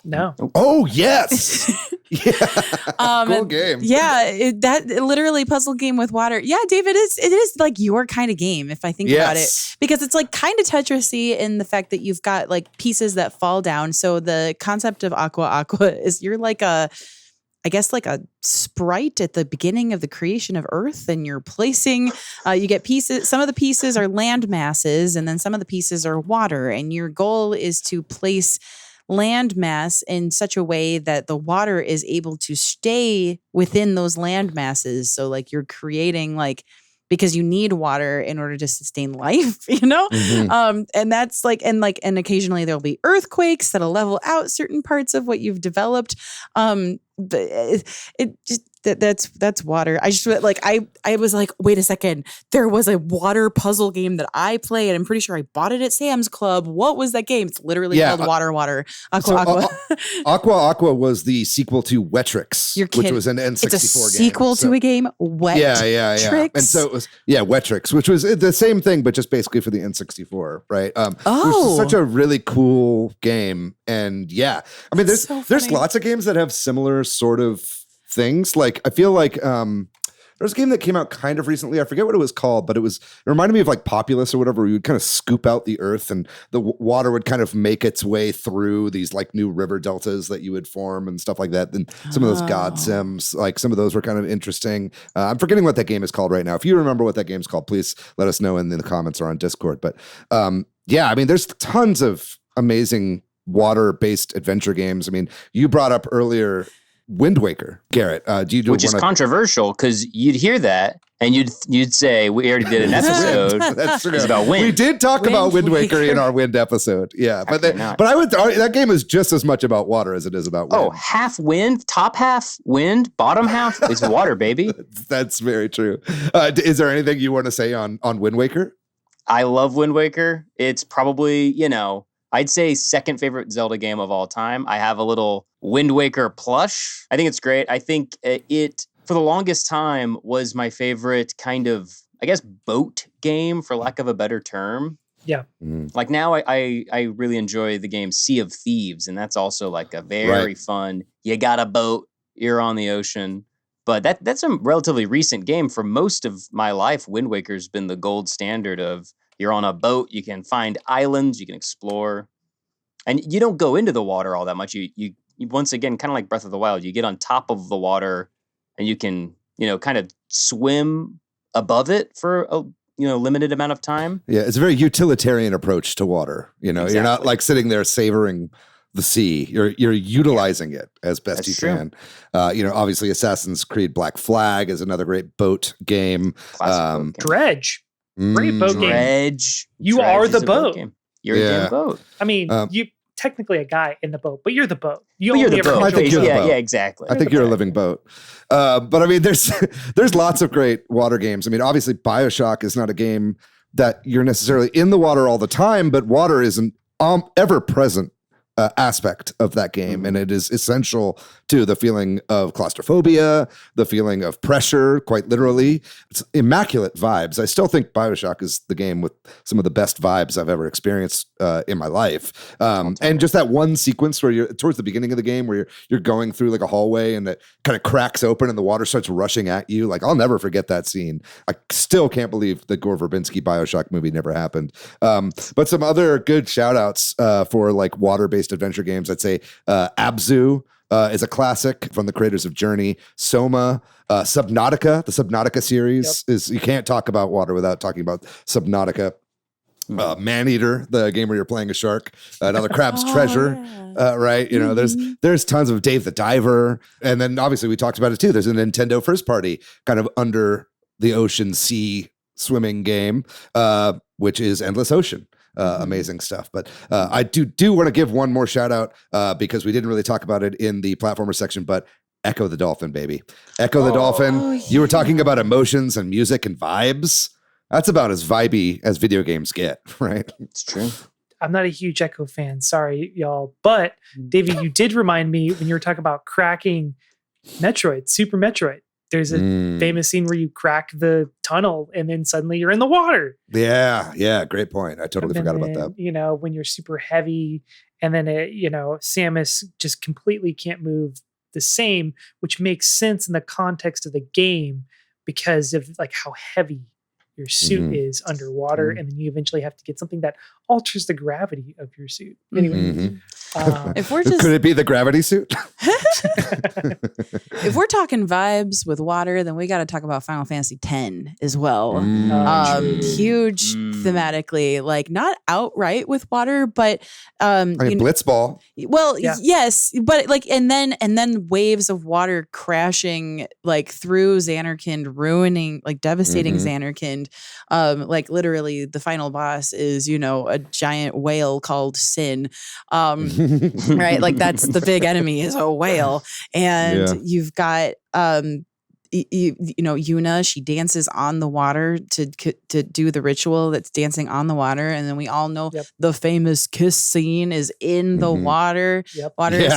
No. Oh, yes. Cool game. Yeah, that literally puzzle game with water. Yeah, Dave, it is like your kind of game if I think about it, because it's like kind of Tetris-y in the fact that you've got like pieces that fall down. So the concept of Aqua is you're like I guess like a sprite at the beginning of the creation of Earth, and you're placing, you get pieces, some of the pieces are land masses, and then some of the pieces are water, and your goal is to place land mass in such a way that the water is able to stay within those land masses. So like you're creating like, because you need water in order to sustain life, and that's like, and occasionally there'll be earthquakes that'll level out certain parts of what you've developed. That's water. I just like, I was like, wait a second, there was a water puzzle game that I played. I'm pretty sure I bought it at Sam's Club. What was that game? It's literally called Water. Aqua was the sequel to Wetrix, which was an N64 game. It's a sequel to a game, Wetrix. And so it was, Wetrix, which was the same thing, but just basically for the N64, right? Which is such a really cool game. And I mean, there's lots of games that have similar sort of things. Like I feel like there was a game that came out kind of recently. I forget what it was called, but it reminded me of like Populous or whatever, where you would kind of scoop out the earth and the water would kind of make its way through these like new river deltas that you would form and stuff like that. And some of those God sims, like some of those were kind of interesting. I'm forgetting what that game is called right now. If you remember what that game's called, please let us know in the comments or on Discord. But I mean, there's tons of amazing water-based adventure games. I mean, you brought up earlier Wind Waker, Garrett. Which is controversial because you'd hear that and you'd say we already did an episode. That's true. About wind. We did talk about Wind Waker in our wind episode. Yeah, but I would argue that game is just as much about water as it is about wind. Oh, half wind, top half wind, bottom half is water, baby. That's very true. Is there anything you want to say on Wind Waker? I love Wind Waker. It's probably I'd say second favorite Zelda game of all time. I have a little Wind Waker plush. I think it's great. I think it, for the longest time, was my favorite kind of, I guess, boat game, for lack of a better term. Yeah. Like now I really enjoy the game Sea of Thieves, and that's also like a very fun, you got a boat, you're on the ocean. But that's a relatively recent game. For most of my life, Wind Waker's been the gold standard of you're on a boat, you can find islands, you can explore. And you don't go into the water all that much. You once again, kind of like Breath of the Wild, you get on top of the water and you can, kind of swim above it for a limited amount of time. Yeah, it's a very utilitarian approach to water. Exactly. You're not like sitting there savoring the sea. You're utilizing it as best That's you true. can. Obviously Assassin's Creed Black Flag is another great boat game. Classic boat game. Dredge. Great boat game. Dredge. You Dredge are is the a boat. game. You're a damn boat. I mean, you technically a guy in the boat, but you're the boat. But you're the boat. I think you're the boat. Yeah, exactly. I think you're a living boat. But I mean, there's lots of great water games. I mean, obviously BioShock is not a game that you're necessarily in the water all the time, but water is an ever present aspect of that game. And it is essential to the feeling of claustrophobia, the feeling of pressure, quite literally. It's immaculate vibes. I still think BioShock is the game with some of the best vibes I've ever experienced in my life. And just that one sequence where you're towards the beginning of the game where you're going through like a hallway and it kind of cracks open and the water starts rushing at you. Like, I'll never forget that scene. I still can't believe the Gore Verbinski BioShock movie never happened. But some other good shout outs for like water-based adventure games. I'd say Abzu is a classic from the creators of Journey. Soma, Subnautica, the Subnautica series is, you can't talk about water without talking about Subnautica. Maneater, the game where you're playing a shark, another Crab's Treasure, right? There's tons of Dave the Diver, and then obviously we talked about it too. There's a Nintendo first party kind of under the ocean sea swimming game, which is Endless Ocean. Amazing stuff. But I do want to give one more shout out because we didn't really talk about it in the platformer section, but Echo the Dolphin, baby. Echo the Dolphin. You were talking about emotions and music and vibes. That's about as vibey as video games get, right? It's true. I'm not a huge Echo fan. Sorry, y'all. But David, you did remind me when you were talking about cracking Metroid, Super Metroid. There's a famous scene where you crack the tunnel and then suddenly you're in the water. Yeah. Great point. I totally forgot about that. When you're super heavy and then, Samus just completely can't move the same, which makes sense in the context of the game because of like how heavy your suit is underwater. And then you eventually have to get something that alters the gravity of your suit. Anyway. If we're just, could it be the gravity suit? if we're talking vibes with water, then we got to talk about Final Fantasy X as well. Huge thematically, like not outright with water, but Blitzball. Well, yes, but like and then waves of water crashing like through Xanarkand, ruining, like devastating Xanarkand. Like literally, the final boss is a giant whale called Sin. Right, like that's the big enemy is a whale, and you've got Yuna. She dances on the water to do the ritual that's dancing on the water, and then we all know the famous kiss scene is in the water. Water is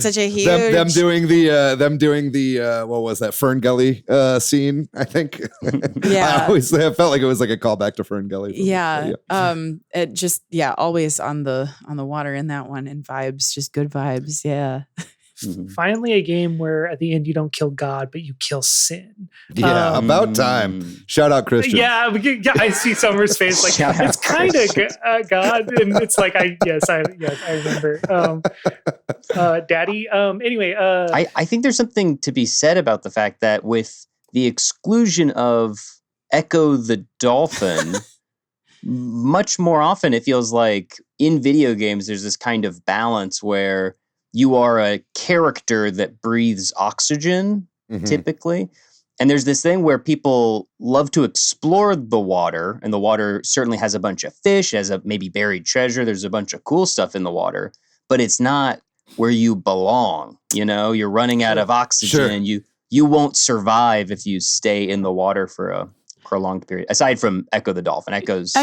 such a huge them doing the what was that Fern Gully scene? I think. I felt like it was like a callback to Fern Gully. It just always on the water in that one, and vibes, just good vibes. Finally, a game where at the end you don't kill God, but you kill sin. Yeah, about time. Shout out Christian. Yeah, I see Summer's face like it's kind of God, and it's like I remember. Daddy. Anyway, I think there's something to be said about the fact that with the exclusion of Echo the Dolphin. Much more often, it feels like in video games, there's this kind of balance where you are a character that breathes oxygen, typically. And there's this thing where people love to explore the water, and the water certainly has a bunch of fish, has a maybe buried treasure. There's a bunch of cool stuff in the water, but it's not where you belong. You're running out of oxygen. You won't survive if you stay in the water for a prolonged period. Aside from Echo the dolphin, Echo's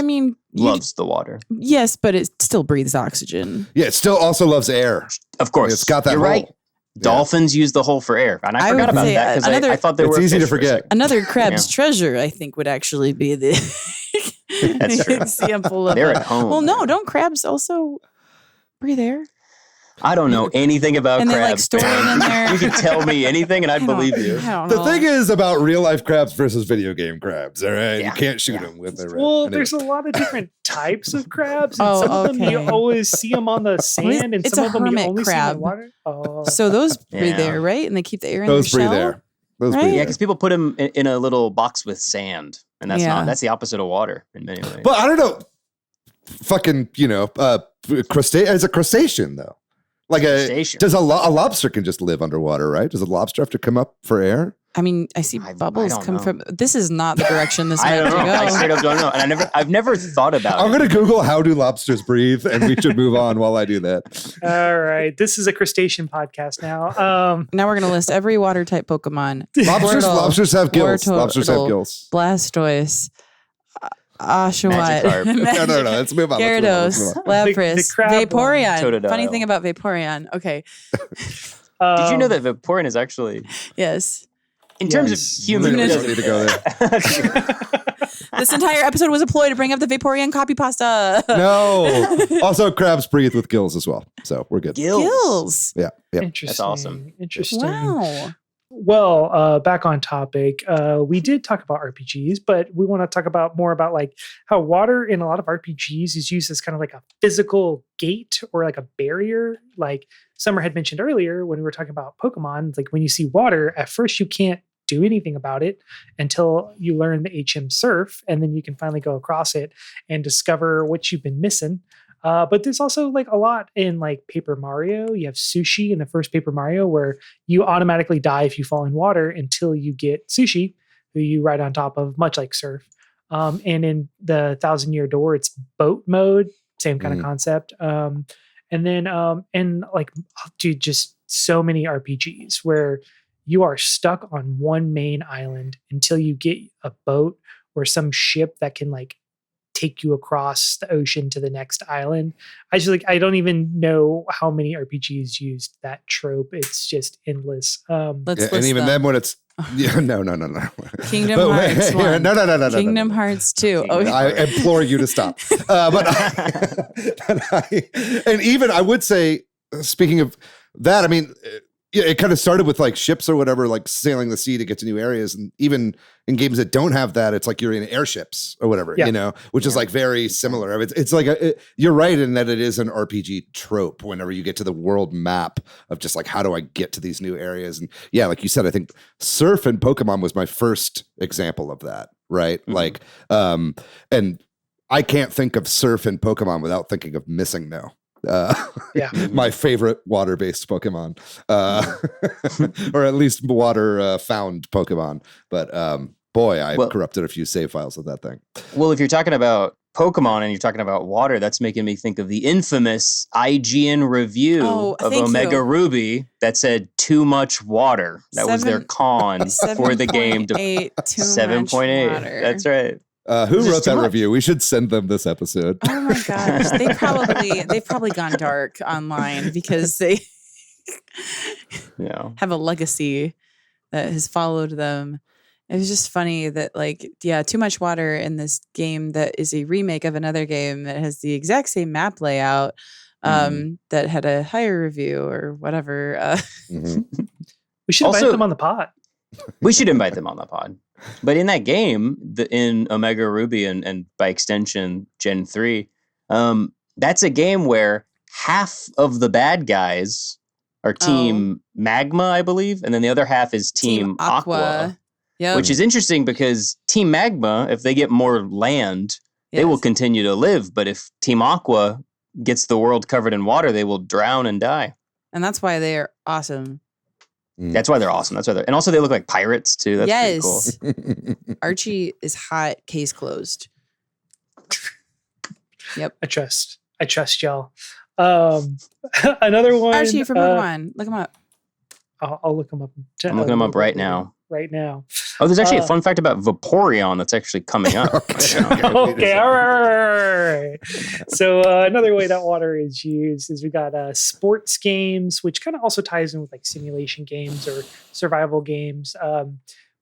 loves the water. Yes, but it still breathes oxygen. Yeah, it still also loves air. Of course, it's got that. You're hole. Right. Dolphins use the hole for air, and I forgot about that because I thought they were. It's easy to forget. Another crab's treasure, I think, would actually be the That's true. example of. They're at home. Well, no, don't crabs also breathe air? I don't know anything about and crabs. And they store it in there. You can tell me anything, and I'd believe you. The thing is about real life crabs versus video game crabs. All right, you can't shoot them with it. Well, there's a lot of different types of crabs, and some of them you always see them on the sand, and some of them you only see in the water. Oh. So those breathe air, right? And they keep the air in those their shell. Breathe air. Those right? breathe Yeah, air. because people put them in a little box with sand, and that's the opposite of water in many ways. But I don't know. Fucking, as a crustacean though. Like does a lobster can just live underwater, right? Does a lobster have to come up for air? I mean, I see bubbles come from. This is not the direction this might go. I straight up don't know, and I've never thought about it. I'm gonna Google how do lobsters breathe, and we should move on while I do that. All right, this is a crustacean podcast now. Now we're gonna list every water type Pokemon. Lobsters have gills. Lobsters have gills. Blastoise. Oshawott. No. Let's move on. Gyarados, Lapras, Vaporeon. Totodile. Funny thing about Vaporeon. Okay. Did you know that Vaporeon is actually yes? In terms of human, we don't need to go there. This entire episode was a ploy to bring up the Vaporeon copy pasta. No. Also, crabs breathe with gills as well, so we're good. Gills. Yeah. Interesting. That's awesome. Interesting. Wow. Well, back on topic, we did talk about RPGs, but we want to talk about more about like how water in a lot of RPGs is used as kind of like a physical gate or like a barrier. Like Summer had mentioned earlier when we were talking about Pokemon, like when you see water, at first you can't do anything about it until you learn the HM Surf, and then you can finally go across it and discover what you've been missing. But there's also like a lot in like Paper Mario. You have Sushi in the first Paper Mario where you automatically die if you fall in water until you get Sushi, who you ride on top of, much like Surf. And in the 1,000-Year Door, it's boat mode, same kind of concept. And just so many RPGs where you are stuck on one main island until you get a boat or some ship that can like take you across the ocean to the next island. I don't even know how many RPGs used that trope. It's just endless. And even then when it's no. Kingdom Hearts 1. No. Kingdom Hearts 2. Oh, I implore you to stop. And even I would say, speaking of that, I mean, it kind of started with like ships or whatever, like sailing the sea to get to new areas. And even in games that don't have that, it's like you're in airships or whatever, which is like very similar. It's like, you're right in that it is an RPG trope whenever you get to the world map of just like, how do I get to these new areas? And yeah, like you said, I think Surf and Pokemon was my first example of that, right? Mm-hmm. Like, and I can't think of Surf and Pokemon without thinking of Missing No. My favorite water-based Pokemon, or at least water found Pokemon. But boy, I corrupted a few save files with that thing. Well, if you're talking about Pokemon and you're talking about water, that's making me think of the infamous IGN review of Omega Ruby that said too much water. That was their con for the game. 7.8. That's right. Who wrote that review? We should send them this episode. Oh my gosh, they've probably gone dark online because they have a legacy that has followed them. It was just funny that too much water in this game that is a remake of another game that has the exact same map layout that had a higher review or whatever. We should invite them on the pod. We should invite them on the pod. But in that game, in Omega Ruby and by extension Gen 3, that's a game where half of the bad guys are Team Magma, I believe, and then the other half is Team Aqua. Yep. Which is interesting because Team Magma, if they get more land, they will continue to live. But if Team Aqua gets the world covered in water, they will drown and die. And that's why they are awesome. That's why they're awesome. And also they look like pirates too. That's pretty cool. Archie is hot, case closed. Yep. I trust y'all. Another one. Archie from Pokemon. Look him up. I'll look him up. I'm looking him up right now. right now. Oh, there's actually a fun fact about Vaporeon that's actually coming up. Okay, all right. So another way that water is used is we got sports games, which kind of also ties in with like simulation games or survival games.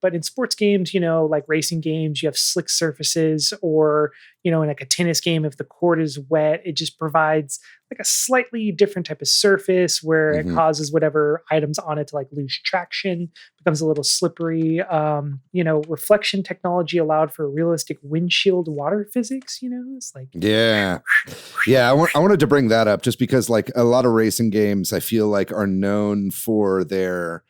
But in sports games, like racing games, you have slick surfaces, or, in like a tennis game, if the court is wet, it just provides like a slightly different type of surface where it causes whatever items on it to like lose traction, becomes a little slippery. Reflection technology allowed for realistic windshield water physics, it's like. Yeah. I wanted to bring that up just because like a lot of racing games I feel like are known for their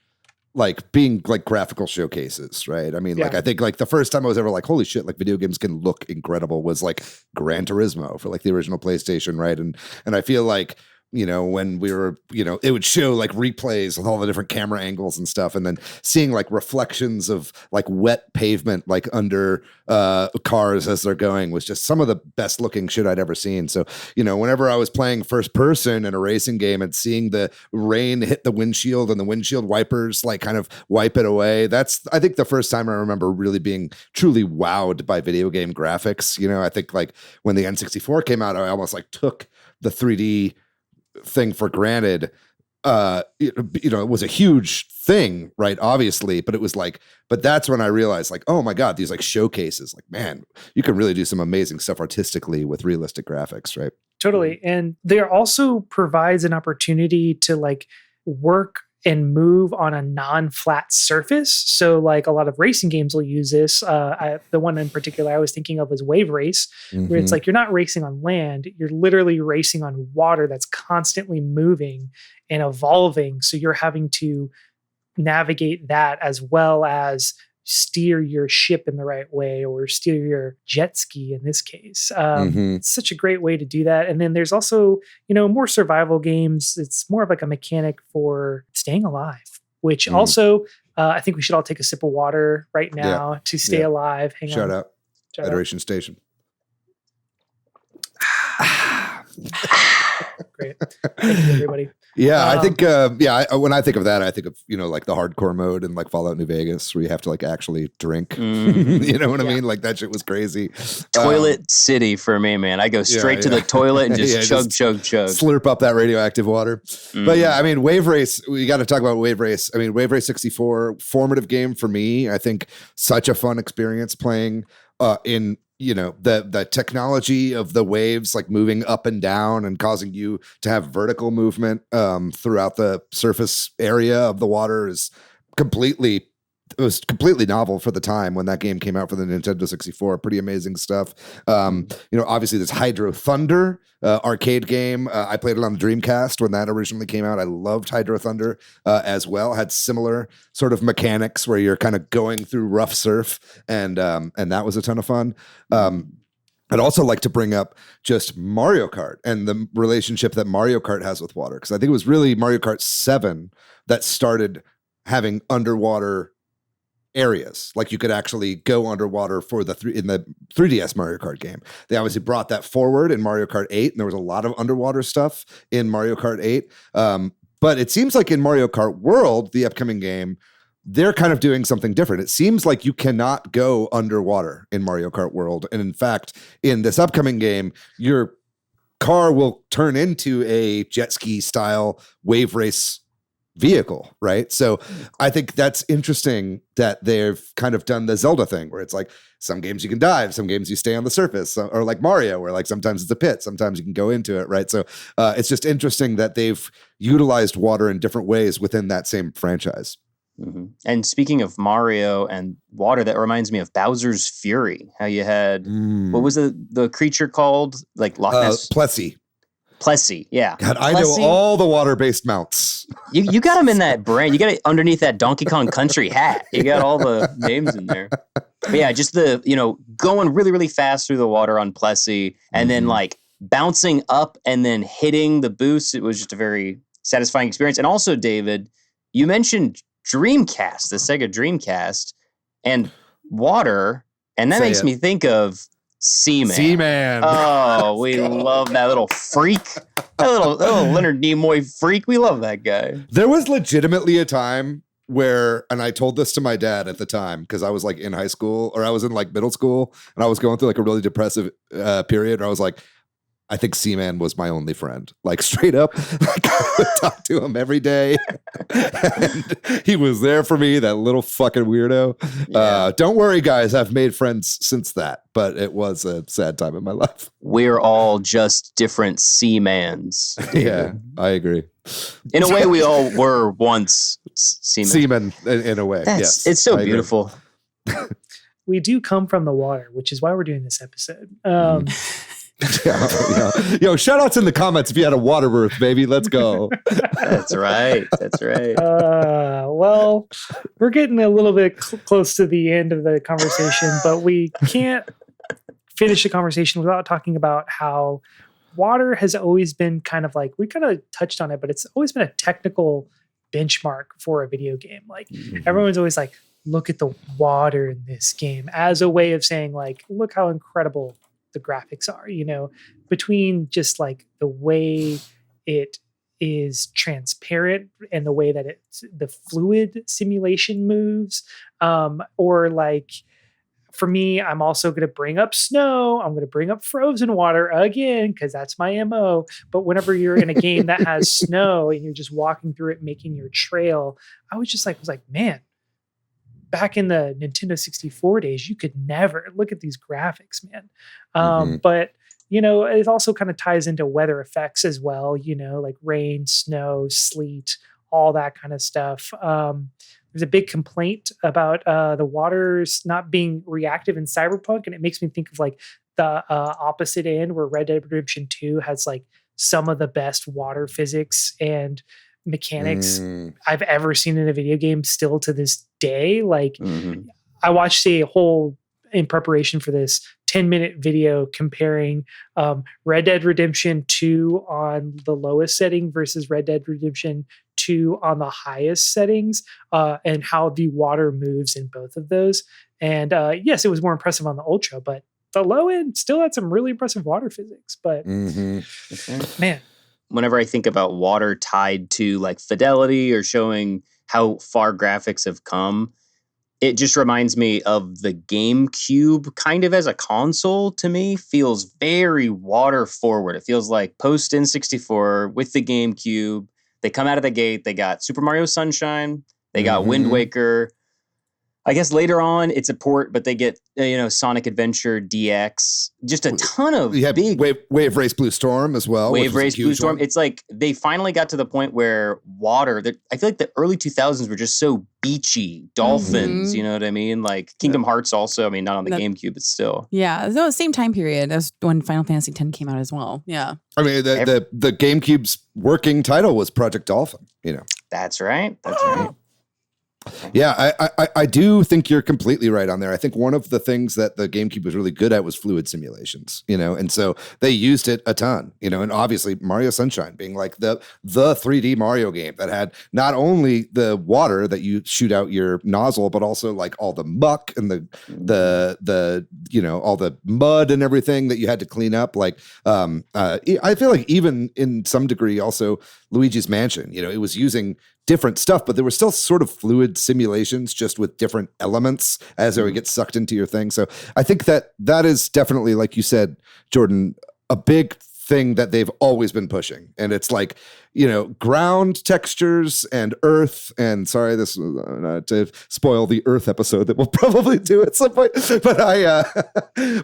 like being like graphical showcases, right? I mean, like I think like the first time I was ever like, holy shit, like video games can look incredible was like Gran Turismo for like the original PlayStation, right? And I feel like, when we were, it would show like replays with all the different camera angles and stuff, and then seeing like reflections of like wet pavement like under cars as they're going was just some of the best looking shit I'd ever seen. So, whenever I was playing first person in a racing game and seeing the rain hit the windshield and the windshield wipers like kind of wipe it away, that's I think the first time I remember really being truly wowed by video game graphics. I think like when the N64 came out, I almost like took the 3D thing for granted. It was a huge thing, right? Obviously, but it was like, but that's when I realized like, oh my God, these like showcases, like, man, you can really do some amazing stuff artistically with realistic graphics, right? Totally. And there also provides an opportunity to like work and move on a non-flat surface. So like a lot of racing games will use this. The one in particular I was thinking of was Wave Race, where it's like you're not racing on land, you're literally racing on water that's constantly moving and evolving. So you're having to navigate that as well as steer your ship in the right way, or steer your jet ski in this case. It's such a great way to do that. And then there's also, more survival games. It's more of like a mechanic for staying alive, which also I think we should all take a sip of water right now to stay alive. Hang on. Shout out. Hydration Station. Great. Thank you, everybody. Yeah, I think, when I think of that, I think of, like the hardcore mode and like Fallout New Vegas where you have to like actually drink. You know what I mean? Like that shit was crazy. Toilet city for me, man. I go straight to the toilet and just chug. Slurp up that radioactive water. But yeah, I mean, Wave Race, we got to talk about Wave Race. I mean, Wave Race 64, formative game for me. I think such a fun experience playing in the technology of the waves like moving up and down and causing you to have vertical movement throughout the surface area of the water is completely novel for the time when that game came out for the Nintendo 64. Pretty amazing stuff. Obviously this Hydro Thunder arcade game. I played it on the Dreamcast when that originally came out. I loved Hydro Thunder as well. Had similar sort of mechanics where you're kind of going through rough surf, and that was a ton of fun. I'd also like to bring up just Mario Kart and the relationship that Mario Kart has with water, because I think it was really Mario Kart 7 that started having underwater areas. Like you could actually go underwater for in the 3DS Mario Kart game. They obviously brought that forward in Mario Kart 8, and there was a lot of underwater stuff in Mario Kart 8. But it seems like in Mario Kart World, the upcoming game, they're kind of doing something different. It seems like you cannot go underwater in Mario Kart World. And in fact, in this upcoming game, your car will turn into a jet ski style wave race vehicle, right? So I think that's interesting that they've kind of done the Zelda thing where it's like some games you can dive, some games you stay on the surface, or like Mario where like sometimes it's a pit, sometimes you can go into it, right? So it's just interesting that they've utilized water in different ways within that same franchise. And speaking of Mario and water, that reminds me of Bowser's Fury. How you had what was the creature called? Like Loch Ness? Plessy, yeah. God, I know all the water-based mounts. You got them in that brain. You got it underneath that Donkey Kong Country hat. You got all the names in there. But yeah, just going really, really fast through the water on Plessy and then like bouncing up and then hitting the boost. It was just a very satisfying experience. And also, David, you mentioned Dreamcast, the Sega Dreamcast, and water. And that makes me think of Seaman. Seaman. Oh, we love that little freak. That little Leonard Nimoy freak. We love that guy. There was legitimately a time where, and I told this to my dad at the time because I was like in high school, or I was in like middle school, and I was going through like a really depressive period where I was like, I think Seaman was my only friend. Like straight up, like I would talk to him every day. And he was there for me, that little fucking weirdo. Yeah. Don't worry, guys. I've made friends since that, but it was a sad time in my life. We're all just different Seamans. Yeah, I agree. In a way, we all were once seamen. Seaman in a way. Yes. It's so I agree. beautiful. We do come from the water, which is why we're doing this episode. Yeah. Yo, shout outs in the comments if you had a water birth, baby. Let's go. That's right. That's right. Well, we're getting a little bit close to the end of the conversation, but we can't finish the conversation without talking about how water has always been kind of like, we kind of touched on it, but it's always been a technical benchmark for a video game. Like everyone's always like, look at the water in this game as a way of saying like, look how incredible the graphics are, you know, between just like the way it is transparent and the way that it's the fluid simulation moves. Or like for me, I'm also going to bring up snow. I'm going to bring up frozen water again, because that's my MO. But whenever you're in a game that has snow and you're just walking through it, making your trail, I was like, man, back in the Nintendo 64 days, you could never look at these graphics, man. But, you know, it also kind of ties into weather effects as well, you know, like rain, snow, sleet, all that kind of stuff. There's a big complaint about the waters not being reactive in Cyberpunk. And it makes me think of like the opposite end where Red Dead Redemption 2 has like some of the best water physics and mechanics I've ever seen in a video game still to this day. Like I watched a whole, in preparation for this, 10-minute video comparing Red Dead Redemption 2 on the lowest setting versus Red Dead Redemption 2 on the highest settings, and how the water moves in both of those. And yes, it was more impressive on the Ultra, but the low end still had some really impressive water physics. But man, whenever I think about water tied to like fidelity or showing how far graphics have come, it just reminds me of the GameCube kind of as a console. To me, feels very water forward. It feels like post N64 with the GameCube. They come out of the gate. They got Super Mario Sunshine. They got Wind Waker. I guess later on it's a port, but they get Sonic Adventure DX. Just a ton of big Wave Race Blue Storm as well. Wave Race Blue Storm. It's like they finally got to the point where water. I feel like the early 2000s were just so beachy. Dolphins, you know what I mean? Like Kingdom Hearts also. I mean, not on the GameCube, but still. Yeah, it was the same time period as when Final Fantasy X came out as well. Yeah. I mean, the GameCube's working title was Project Dolphin. You know. That's right. That's right. Yeah, I do think you're completely right on there. I think one of the things that the GameCube was really good at was fluid simulations, and so they used it a ton, and obviously Mario Sunshine being like the 3D Mario game that had not only the water that you shoot out your nozzle, but also like all the muck and the all the mud and everything that you had to clean up. Like, I feel like even in some degree also Luigi's Mansion, it was using different stuff, but there were still sort of fluid simulations just with different elements as they would get sucked into your thing. So I think that is definitely, like you said, Jordan, a big thing that they've always been pushing. And it's like, ground textures and earth. And sorry, this was not to spoil the earth episode that we'll probably do at some point, but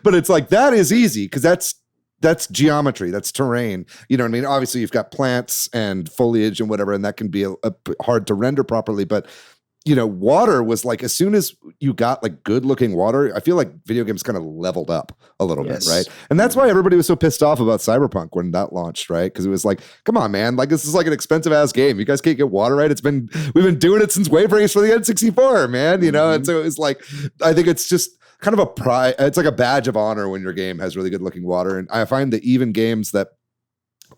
but it's like, that is easy because that's geometry, that's terrain. You know what I mean? Obviously, you've got plants and foliage and whatever, and that can be a hard to render properly. But, water was like, as soon as you got like good looking water, I feel like video games kind of leveled up a little bit, right? And that's why everybody was so pissed off about Cyberpunk when that launched, right? Because it was like, come on, man, like this is like an expensive ass game. You guys can't get water right. We've been doing it since Wave Race for the N64, man. And so it was like, I think it's just kind of a pride. It's like a badge of honor when your game has really good looking water. And I find that even games that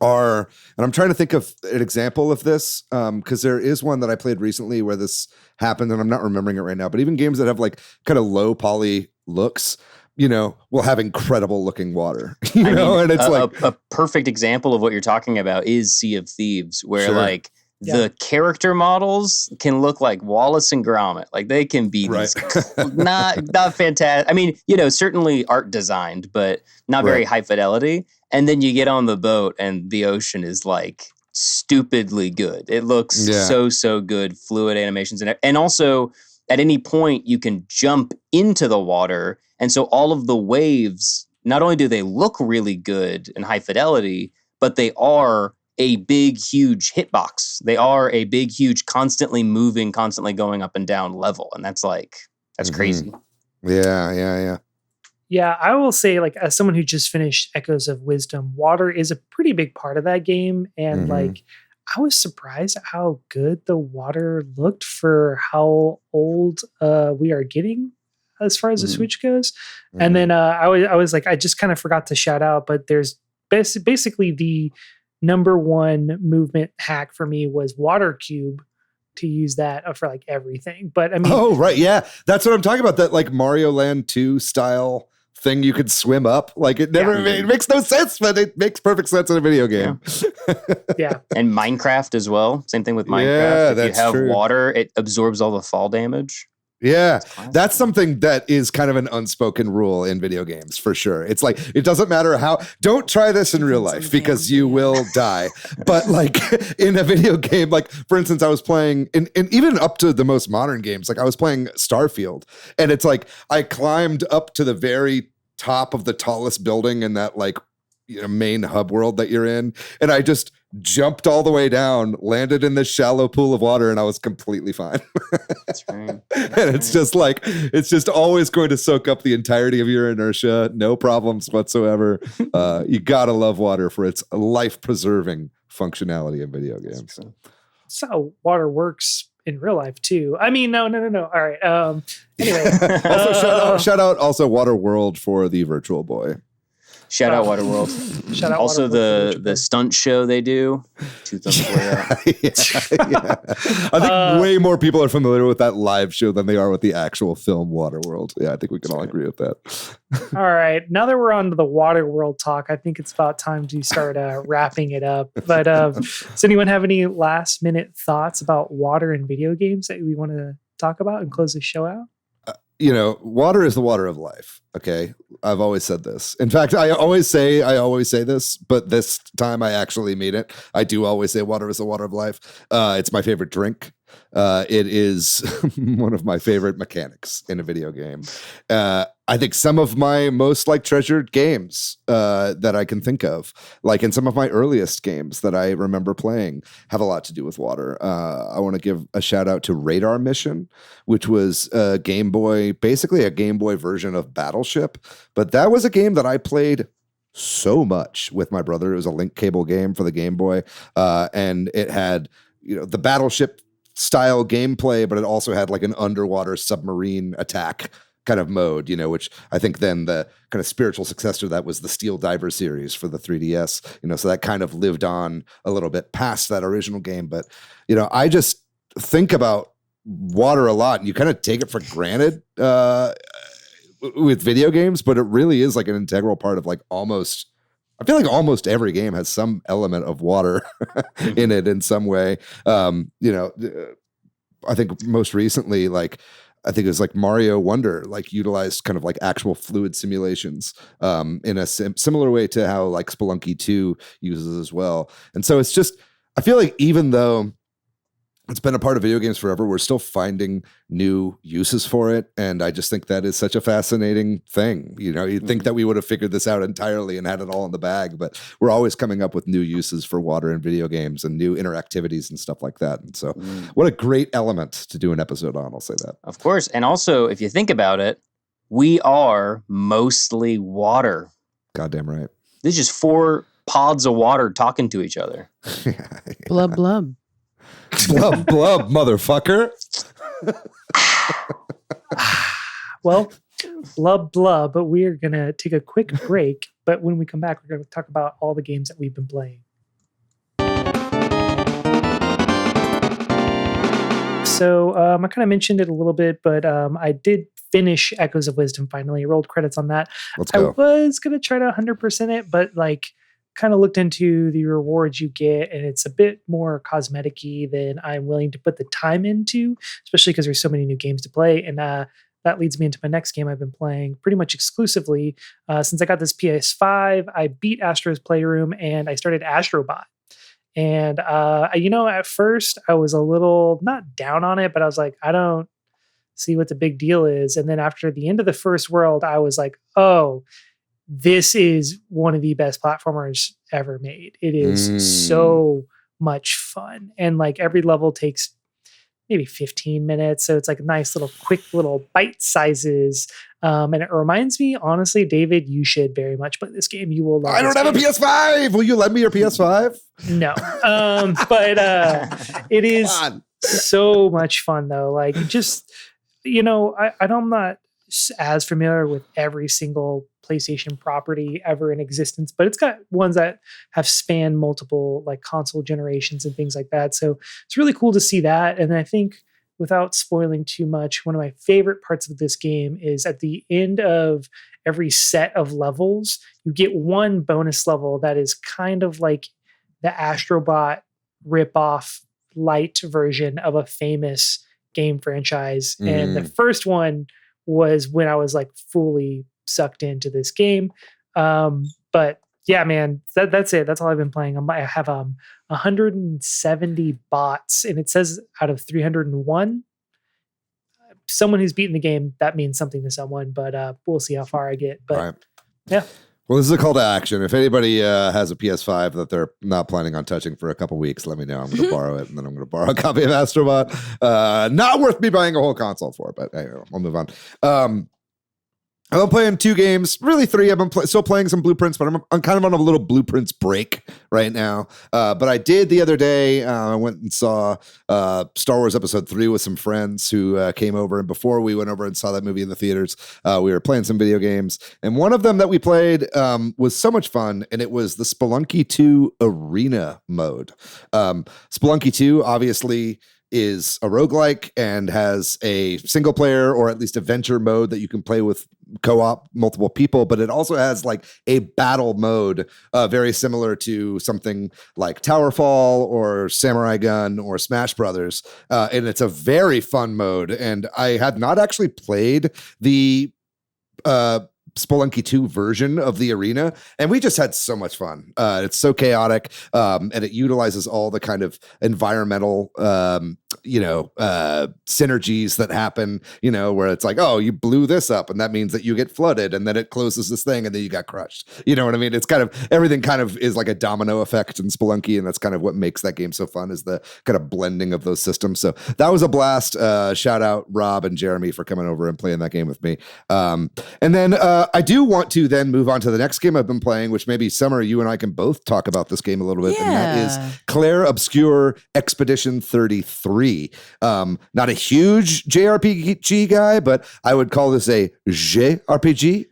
are, and I'm trying to think of an example of this, because there is one that I played recently where this happened and I'm not remembering it right now, but even games that have like kind of low poly looks, will have incredible looking water, and it's a perfect example of what you're talking about is Sea of Thieves, where like the character models can look like Wallace and Gromit. Like they can be these not fantastic. I mean, certainly art designed, but not very high fidelity. And then you get on the boat and the ocean is like stupidly good. It looks so good, fluid animations. And also at any point you can jump into the water. And so all of the waves, not only do they look really good and high fidelity, but they are a big, huge hitbox. They are a big, huge, constantly moving, constantly going up and down level. And that's crazy. Yeah. Yeah, I will say, like, as someone who just finished Echoes of Wisdom, water is a pretty big part of that game. And like, I was surprised at how good the water looked for how old we are getting as far as the Switch goes. And then I was like, I just kind of forgot to shout out, but there's basically the number one movement hack for me was Water Cube, to use that for like everything. But I mean, oh right, yeah, that's what I'm talking about. That like Mario Land 2 style thing you could swim up. Like it makes no sense, but it makes perfect sense in a video game. Yeah. And Minecraft as well. Same thing with Minecraft. Yeah, if you have water, it absorbs all the fall damage. Yeah, that's something that is kind of an unspoken rule in video games for sure. It's like, it doesn't matter how, don't try this in real life because you will die. But like in a video game, like for instance, I was playing, and even up to the most modern games, like I was playing Starfield, and it's like I climbed up to the very top of the tallest building in that like main hub world that you're in, and I just jumped all the way down, landed in this shallow pool of water, and I was completely fine. That's right. And it's just like, it's just always going to soak up the entirety of your inertia, no problems whatsoever. You gotta love water for its life-preserving functionality in video games. That's how water works in real life too. I mean, no. All right. Anyway. Also, shout out also Water World for the Virtual Boy. Shout out Waterworld. Shout out also Waterworld the stunt show they do. Yeah. I think way more people are familiar with that live show than they are with the actual film Waterworld. Yeah, I think we can all agree with that. All right. Now that we're on to the Waterworld talk, I think it's about time to start wrapping it up. But does anyone have any last minute thoughts about water in video games that we want to talk about and close the show out? Water is the water of life. Okay. I've always said this. In fact, I always say this, but this time I actually mean it. I do always say water is the water of life. It's my favorite drink. It is one of my favorite mechanics in a video game. I think some of my most treasured games that I can think of, like in some of my earliest games that I remember playing, have a lot to do with water. I want to give a shout out to Radar Mission, which was a Game Boy, basically a Game Boy version of Battleship. But that was a game that I played so much with my brother. It was a link cable game for the Game Boy. And it had, the Battleship style gameplay, but it also had like an underwater submarine attack kind of mode, which I think then the kind of spiritual successor to that was the Steel Diver series for the 3DS, so that kind of lived on a little bit past that original game. But, I just think about water a lot, and you kind of take it for granted with video games, but it really is like an integral part of I feel like almost every game has some element of water in it in some way. I think most recently, I think it was Mario Wonder, utilized kind of actual fluid simulations in a similar way to how Spelunky 2 uses as well. And so it's just, I feel like even though it's been a part of video games forever, we're still finding new uses for it. And I just think that is such a fascinating thing. You'd think that we would have figured this out entirely and had it all in the bag, but we're always coming up with new uses for water in video games and new interactivities and stuff like that. And so what a great element to do an episode on, I'll say that. Of course. And also, if you think about it, we are mostly water. Goddamn right. There's just 4 pods of water talking to each other. Blub, blub. Blub, blub, motherfucker. Well, blub, blub, but we're going to take a quick break. But when we come back, we're going to talk about all the games that we've been playing. So I kind of mentioned it a little bit, but I did finish Echoes of Wisdom finally. I rolled credits on that. Let's go. I was going to try to 100% it, but kind of looked into the rewards you get, and it's a bit more cosmetic-y than I'm willing to put the time into, especially because there's so many new games to play. And that leads me into my next game I've been playing pretty much exclusively. Since I got this PS5, I beat Astro's Playroom and I started Astrobot. And, at first I was a little not down on it, but I was like, I don't see what the big deal is. And then after the end of the first world, I was like, oh, this is one of the best platformers ever made. It is so much fun. And like every level takes maybe 15 minutes. So it's like a nice little quick little bite sizes. And it reminds me, honestly, David, you should very much play this game. You will love I don't have a PS5. Will you lend me your PS5? No. But it is so much fun though. Like just, I'm not as familiar with every single PlayStation property ever in existence, but it's got ones that have spanned multiple like console generations and things like that. So it's really cool to see that. And I think without spoiling too much, one of my favorite parts of this game is at the end of every set of levels, you get one bonus level that is kind of like the Astrobot ripoff light version of a famous game franchise. And the first one was when I was like fully sucked into this game. But yeah, man, that's it. That's all I've been playing. I have 170 bots, and it says out of 301. Someone who's beaten the game, that means something to someone, but we'll see how far I get. But yeah. Well, this is a call to action. If anybody has a PS5 that they're not planning on touching for a couple weeks, let me know. I'm going to borrow it, and then I'm going to borrow a copy of Astrobot. Not worth me buying a whole console for, but anyway, I'll move on. I've been playing 2 games, really 3. I've been still playing some Blueprints, but I'm kind of on a little Blueprints break right now. But I did the other day, I went and saw Star Wars Episode 3 with some friends who came over. And before we went over and saw that movie in the theaters, we were playing some video games. And one of them that we played was so much fun, and it was the Spelunky 2 Arena mode. Spelunky 2, obviously, is a roguelike and has a single player or at least a venture mode that you can play with co-op multiple people, but it also has like a battle mode very similar to something like Towerfall or Samurai Gun or Smash Brothers. And it's a very fun mode. And I had not actually played the Spelunky 2 version of the arena, and we just had so much fun. It's so chaotic, and it utilizes all the kind of environmental synergies that happen, where it's like, oh, you blew this up and that means that you get flooded, and then it closes this thing and then you got crushed. You know what I mean? It's kind of everything kind of is like a domino effect in Spelunky, and that's kind of what makes that game so fun, is the kind of blending of those systems. So that was a blast. Shout out Rob and Jeremy for coming over and playing that game with me. And then I do want to then move on to the next game I've been playing, which maybe Summer, you and I can both talk about this game a little bit. Yeah. And that is Claire Obscure Expedition 33. Not a huge JRPG guy, but I would call this a JRPG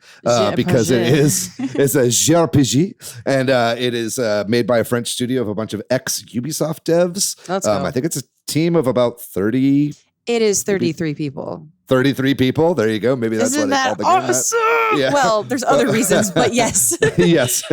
because it's a JRPG, and it is made by a French studio of a bunch of ex-Ubisoft devs. That's cool. I think it's a team of about 30. It is 33 people. 33 people. There you go. Maybe that's Isn't why they that called the game awesome? that. Yeah. Well, there's other reasons, but yes. Yes.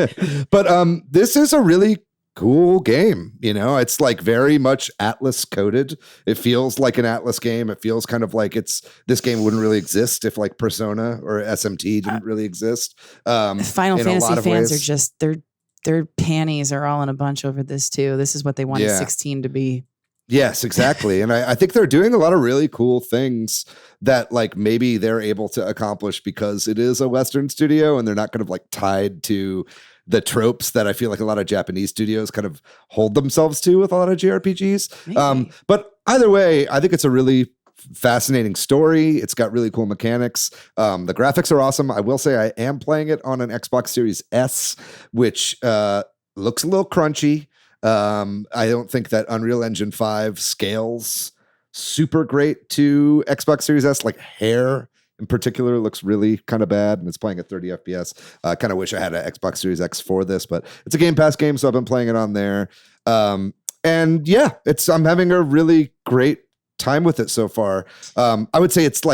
But this is a really cool game. It's like very much Atlas coded. It feels like an Atlas game. It feels kind of like this game wouldn't really exist if like Persona or SMT didn't really exist. Final Fantasy fans are just their panties are all in a bunch over this too. This is what they wanted 16 to be. Yes, exactly. And I think they're doing a lot of really cool things that like maybe they're able to accomplish because it is a Western studio and they're not kind of like tied to the tropes that I feel like a lot of Japanese studios kind of hold themselves to with a lot of JRPGs. But either way, I think it's a really fascinating story. It's got really cool mechanics. The graphics are awesome. I will say I am playing it on an Xbox Series S, which looks a little crunchy. I don't think that Unreal Engine 5 scales super great to Xbox Series S. Like hair in particular looks really kind of bad, and it's playing at 30 FPS. I kind of wish I had an Xbox Series X for this, but it's a Game Pass game, so I've been playing it on there. And yeah, I'm having a really great time with it so far. I would say it's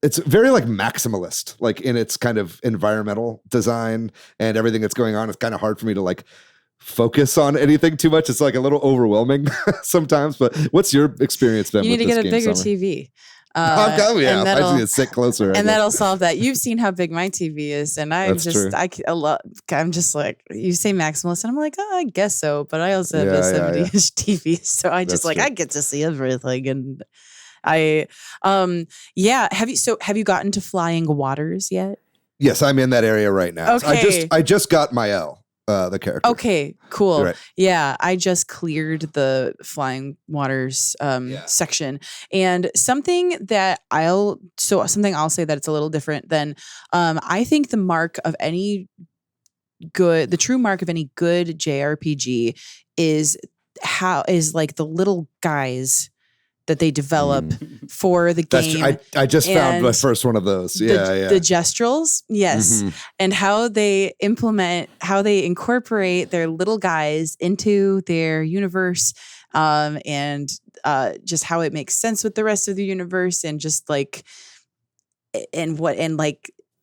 it's very like maximalist, like in its kind of environmental design and everything that's going on. It's kind of hard for me to like focus on anything too much. It's like a little overwhelming sometimes. But what's your experience been? You need with to get this a bigger Summer? TV. I'm going, yeah. And I just need to sit closer. And that'll solve that. You've seen how big my TV is, and I'm That's I'm just like, you say maximalist, and I'm like, oh, I guess so. But I also have a 70-inch TV, so I just I get to see everything. And have you gotten to Flying Waters yet? Yes, I'm in that area right now. Okay. I just got Mael, the character. Okay, cool. Right. Yeah, I just cleared the Flying Waters section, and something I'll say that it's a little different than I think the true mark of any good JRPG is like the little guys that they develop for the game. I just found my first one of those. The gestrels, yes. And how they incorporate their little guys into their universe, and just how it makes sense with the rest of the universe, and just like,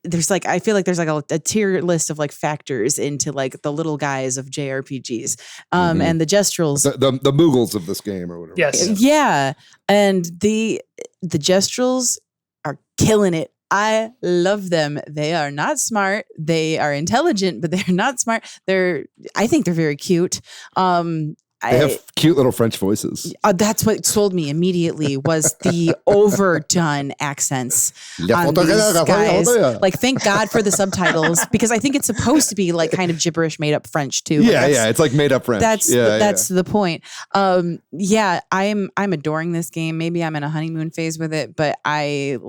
there's like, I feel like there's like a tier list of like factors into like the little guys of JRPGs, and the gestrels, the Moogles of this game or whatever. Yes. Yeah. And the gestrels are killing it. I love them. They are not smart. They are intelligent, but they're not smart. I think they're very cute. They have cute little French voices. That's what sold me immediately was the overdone accents on these guys. Like, thank God for the subtitles, because I think it's supposed to be like kind of gibberish made up French too. Yeah, it's like made up French. That's the point. I'm adoring this game. Maybe I'm in a honeymoon phase with it, but I'm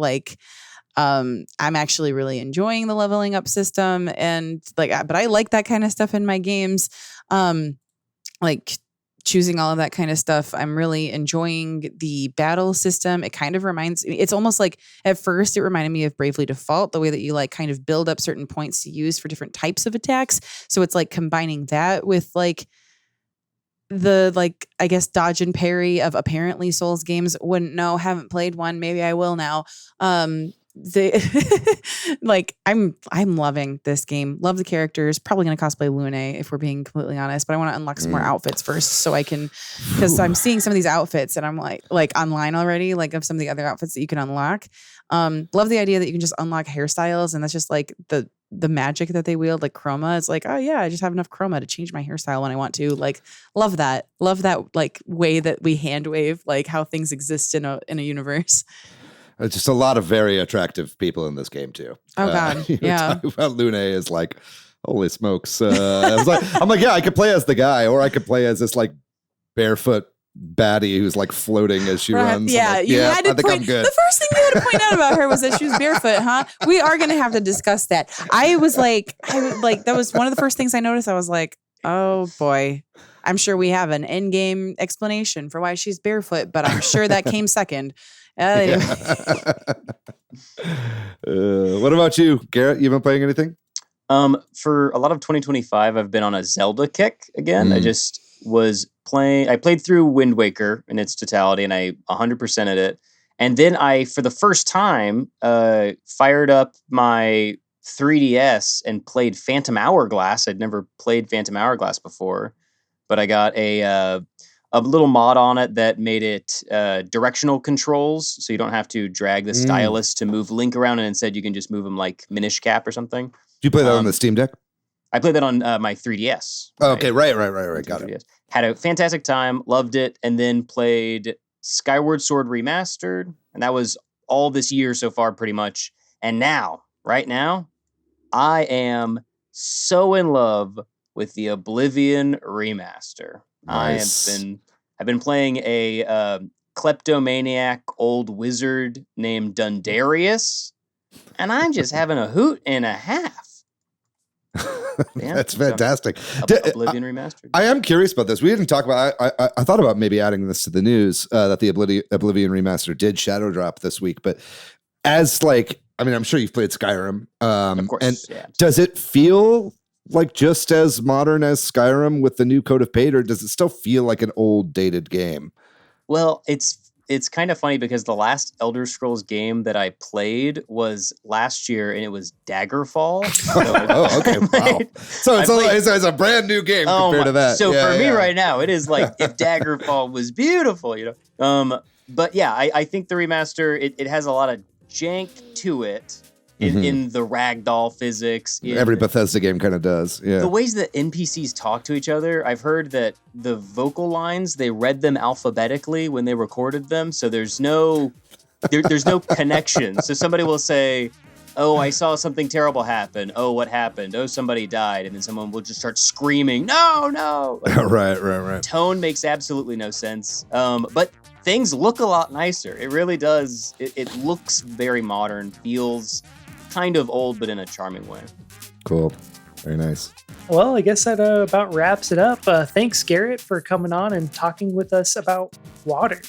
actually really enjoying the leveling up system, and but I like that kind of stuff in my games. Like choosing all of that kind of stuff. I'm really enjoying the battle system. It kind of it's almost like at first it reminded me of Bravely Default, the way that you like kind of build up certain points to use for different types of attacks. So it's like combining that with like the I guess dodge and parry of apparently Souls games. Wouldn't know, haven't played one. Maybe I will now. I'm loving this game. Love the characters. Probably gonna cosplay Lune if we're being completely honest, but I want to unlock some more outfits first so I can, because I'm seeing some of these outfits and I'm like online already, like of some of the other outfits that you can unlock. Love the idea that you can just unlock hairstyles, and that's just like the magic that they wield, like chroma. It's like, oh yeah, I just have enough chroma to change my hairstyle when I want to. Like, love that like way that we hand wave like how things exist in a universe. Just a lot of very attractive people in this game too. Oh God, yeah. Talking about Lune is like, holy smokes! I'm like, yeah, I could play as the guy, or I could play as this like barefoot baddie who's like floating as she runs. Yeah, like, you had to I think I'm good. The first thing you had to point out about her was that she was barefoot, huh? We are going to have to discuss that. I was like, that was one of the first things I noticed. I was like, oh boy, I'm sure we have an in-game explanation for why she's barefoot, but I'm sure that came second. Anyway. What about you, Garrett? You been playing anything? For a lot of 2025, I've been on a Zelda kick again. I just was playing. I played through Wind Waker in its totality, and I 100%ed it. And then I, for the first time, fired up my 3DS and played Phantom Hourglass. I'd never played Phantom Hourglass before, but I got a little mod on it that made it directional controls, so you don't have to drag the stylus to move Link around, and instead you can just move him like Minish Cap or something. Do you play that on the Steam Deck? I played that on my 3DS. Oh, okay, right. Got 3DS. it. Had a fantastic time, loved it, and then played Skyward Sword Remastered, and that was all this year so far pretty much. And now, right now, I am so in love with the Oblivion Remaster. Nice. I've been playing a kleptomaniac old wizard named Dundarius, and I'm just having a hoot and a half. Yeah, that's fantastic. Oblivion Remastered. I am curious about this. We didn't talk about. I thought about maybe adding this to the news that the Oblivion Remaster did shadow drop this week. But as I'm sure you've played Skyrim. Of course. And does it feel like just as modern as Skyrim with the new Code of Paid, or does it still feel like an old dated game? Well, it's it's kind of funny because the last Elder Scrolls game that I played was last year, and it was Daggerfall. So Okay, wow. So it's a brand new game compared to that. So for me right now, it is like if Daggerfall was beautiful, But yeah, I think the remaster, it has a lot of jank to it. In the ragdoll physics. Every Bethesda game kind of does, yeah. The ways that NPCs talk to each other, I've heard that the vocal lines, they read them alphabetically when they recorded them, so there's no connection. So somebody will say, oh, I saw something terrible happen. Oh, what happened? Oh, somebody died. And then someone will just start screaming, no! Like, right. Tone makes absolutely no sense. But things look a lot nicer. It really does. It looks very modern, feels kind of old, but in a charming way. Cool. Very nice. Well, I guess that about wraps it up. Thanks, Garrett, for coming on and talking with us about water.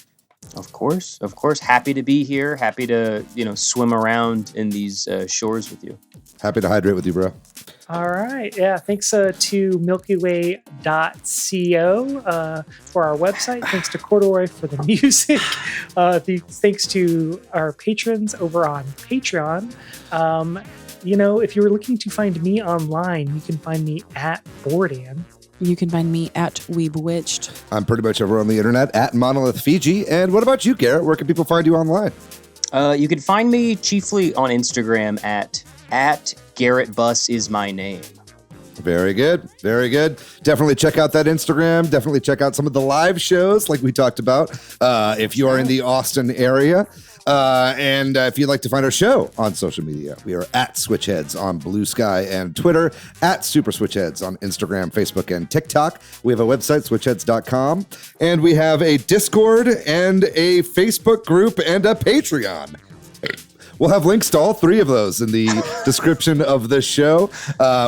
Of course. Happy to be here. Happy to, swim around in these shores with you. Happy to hydrate with you, bro. All right. Yeah. Thanks to milkyway.co for our website. Thanks to Corduroy for the music. Thanks to our patrons over on Patreon. If you're looking to find me online, you can find me at Bordan. You can find me at Weebewitched. I'm pretty much over on the internet at Monolith Fiji. And what about you, Garrett? Where can people find you online? You can find me chiefly on Instagram at Garrett Buss is my name. Very good. Definitely check out that Instagram. Definitely check out some of the live shows like we talked about if you are in the Austin area. And if you'd like to find our show on social media, we are at Switch Headz on Blue Sky and Twitter, at Super Switch Headz on Instagram, Facebook, and TikTok. We have a website, switchheadz.com, and we have a Discord and a Facebook group and a Patreon. We'll have links to all three of those in the description of this show.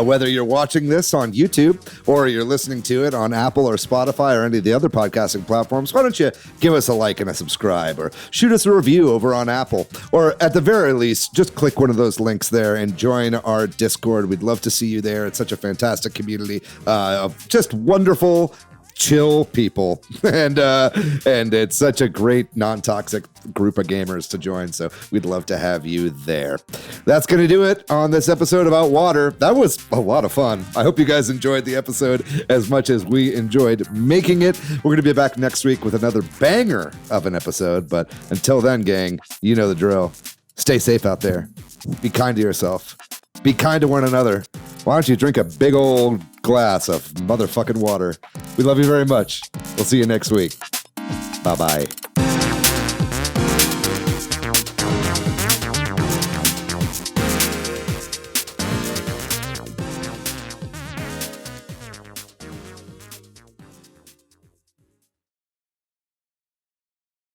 Whether you're watching this on YouTube or you're listening to it on Apple or Spotify or any of the other podcasting platforms, why don't you give us a like and a subscribe or shoot us a review over on Apple, or at the very least, just click one of those links there and join our Discord. We'd love to see you there. It's such a fantastic community of just wonderful, chill people, and it's such a great non-toxic group of gamers to join, so we'd love to have you there. That's going to do it on this episode about water. That was a lot of fun. I hope you guys enjoyed the episode as much as we enjoyed making it. We're going to be back next week with another banger of an episode, but until then, gang, you know the drill. Stay safe out there. Be kind to yourself. Be kind to one another. Why don't you drink a big old glass of motherfucking water? We love you very much. We'll see you next week. Bye-bye.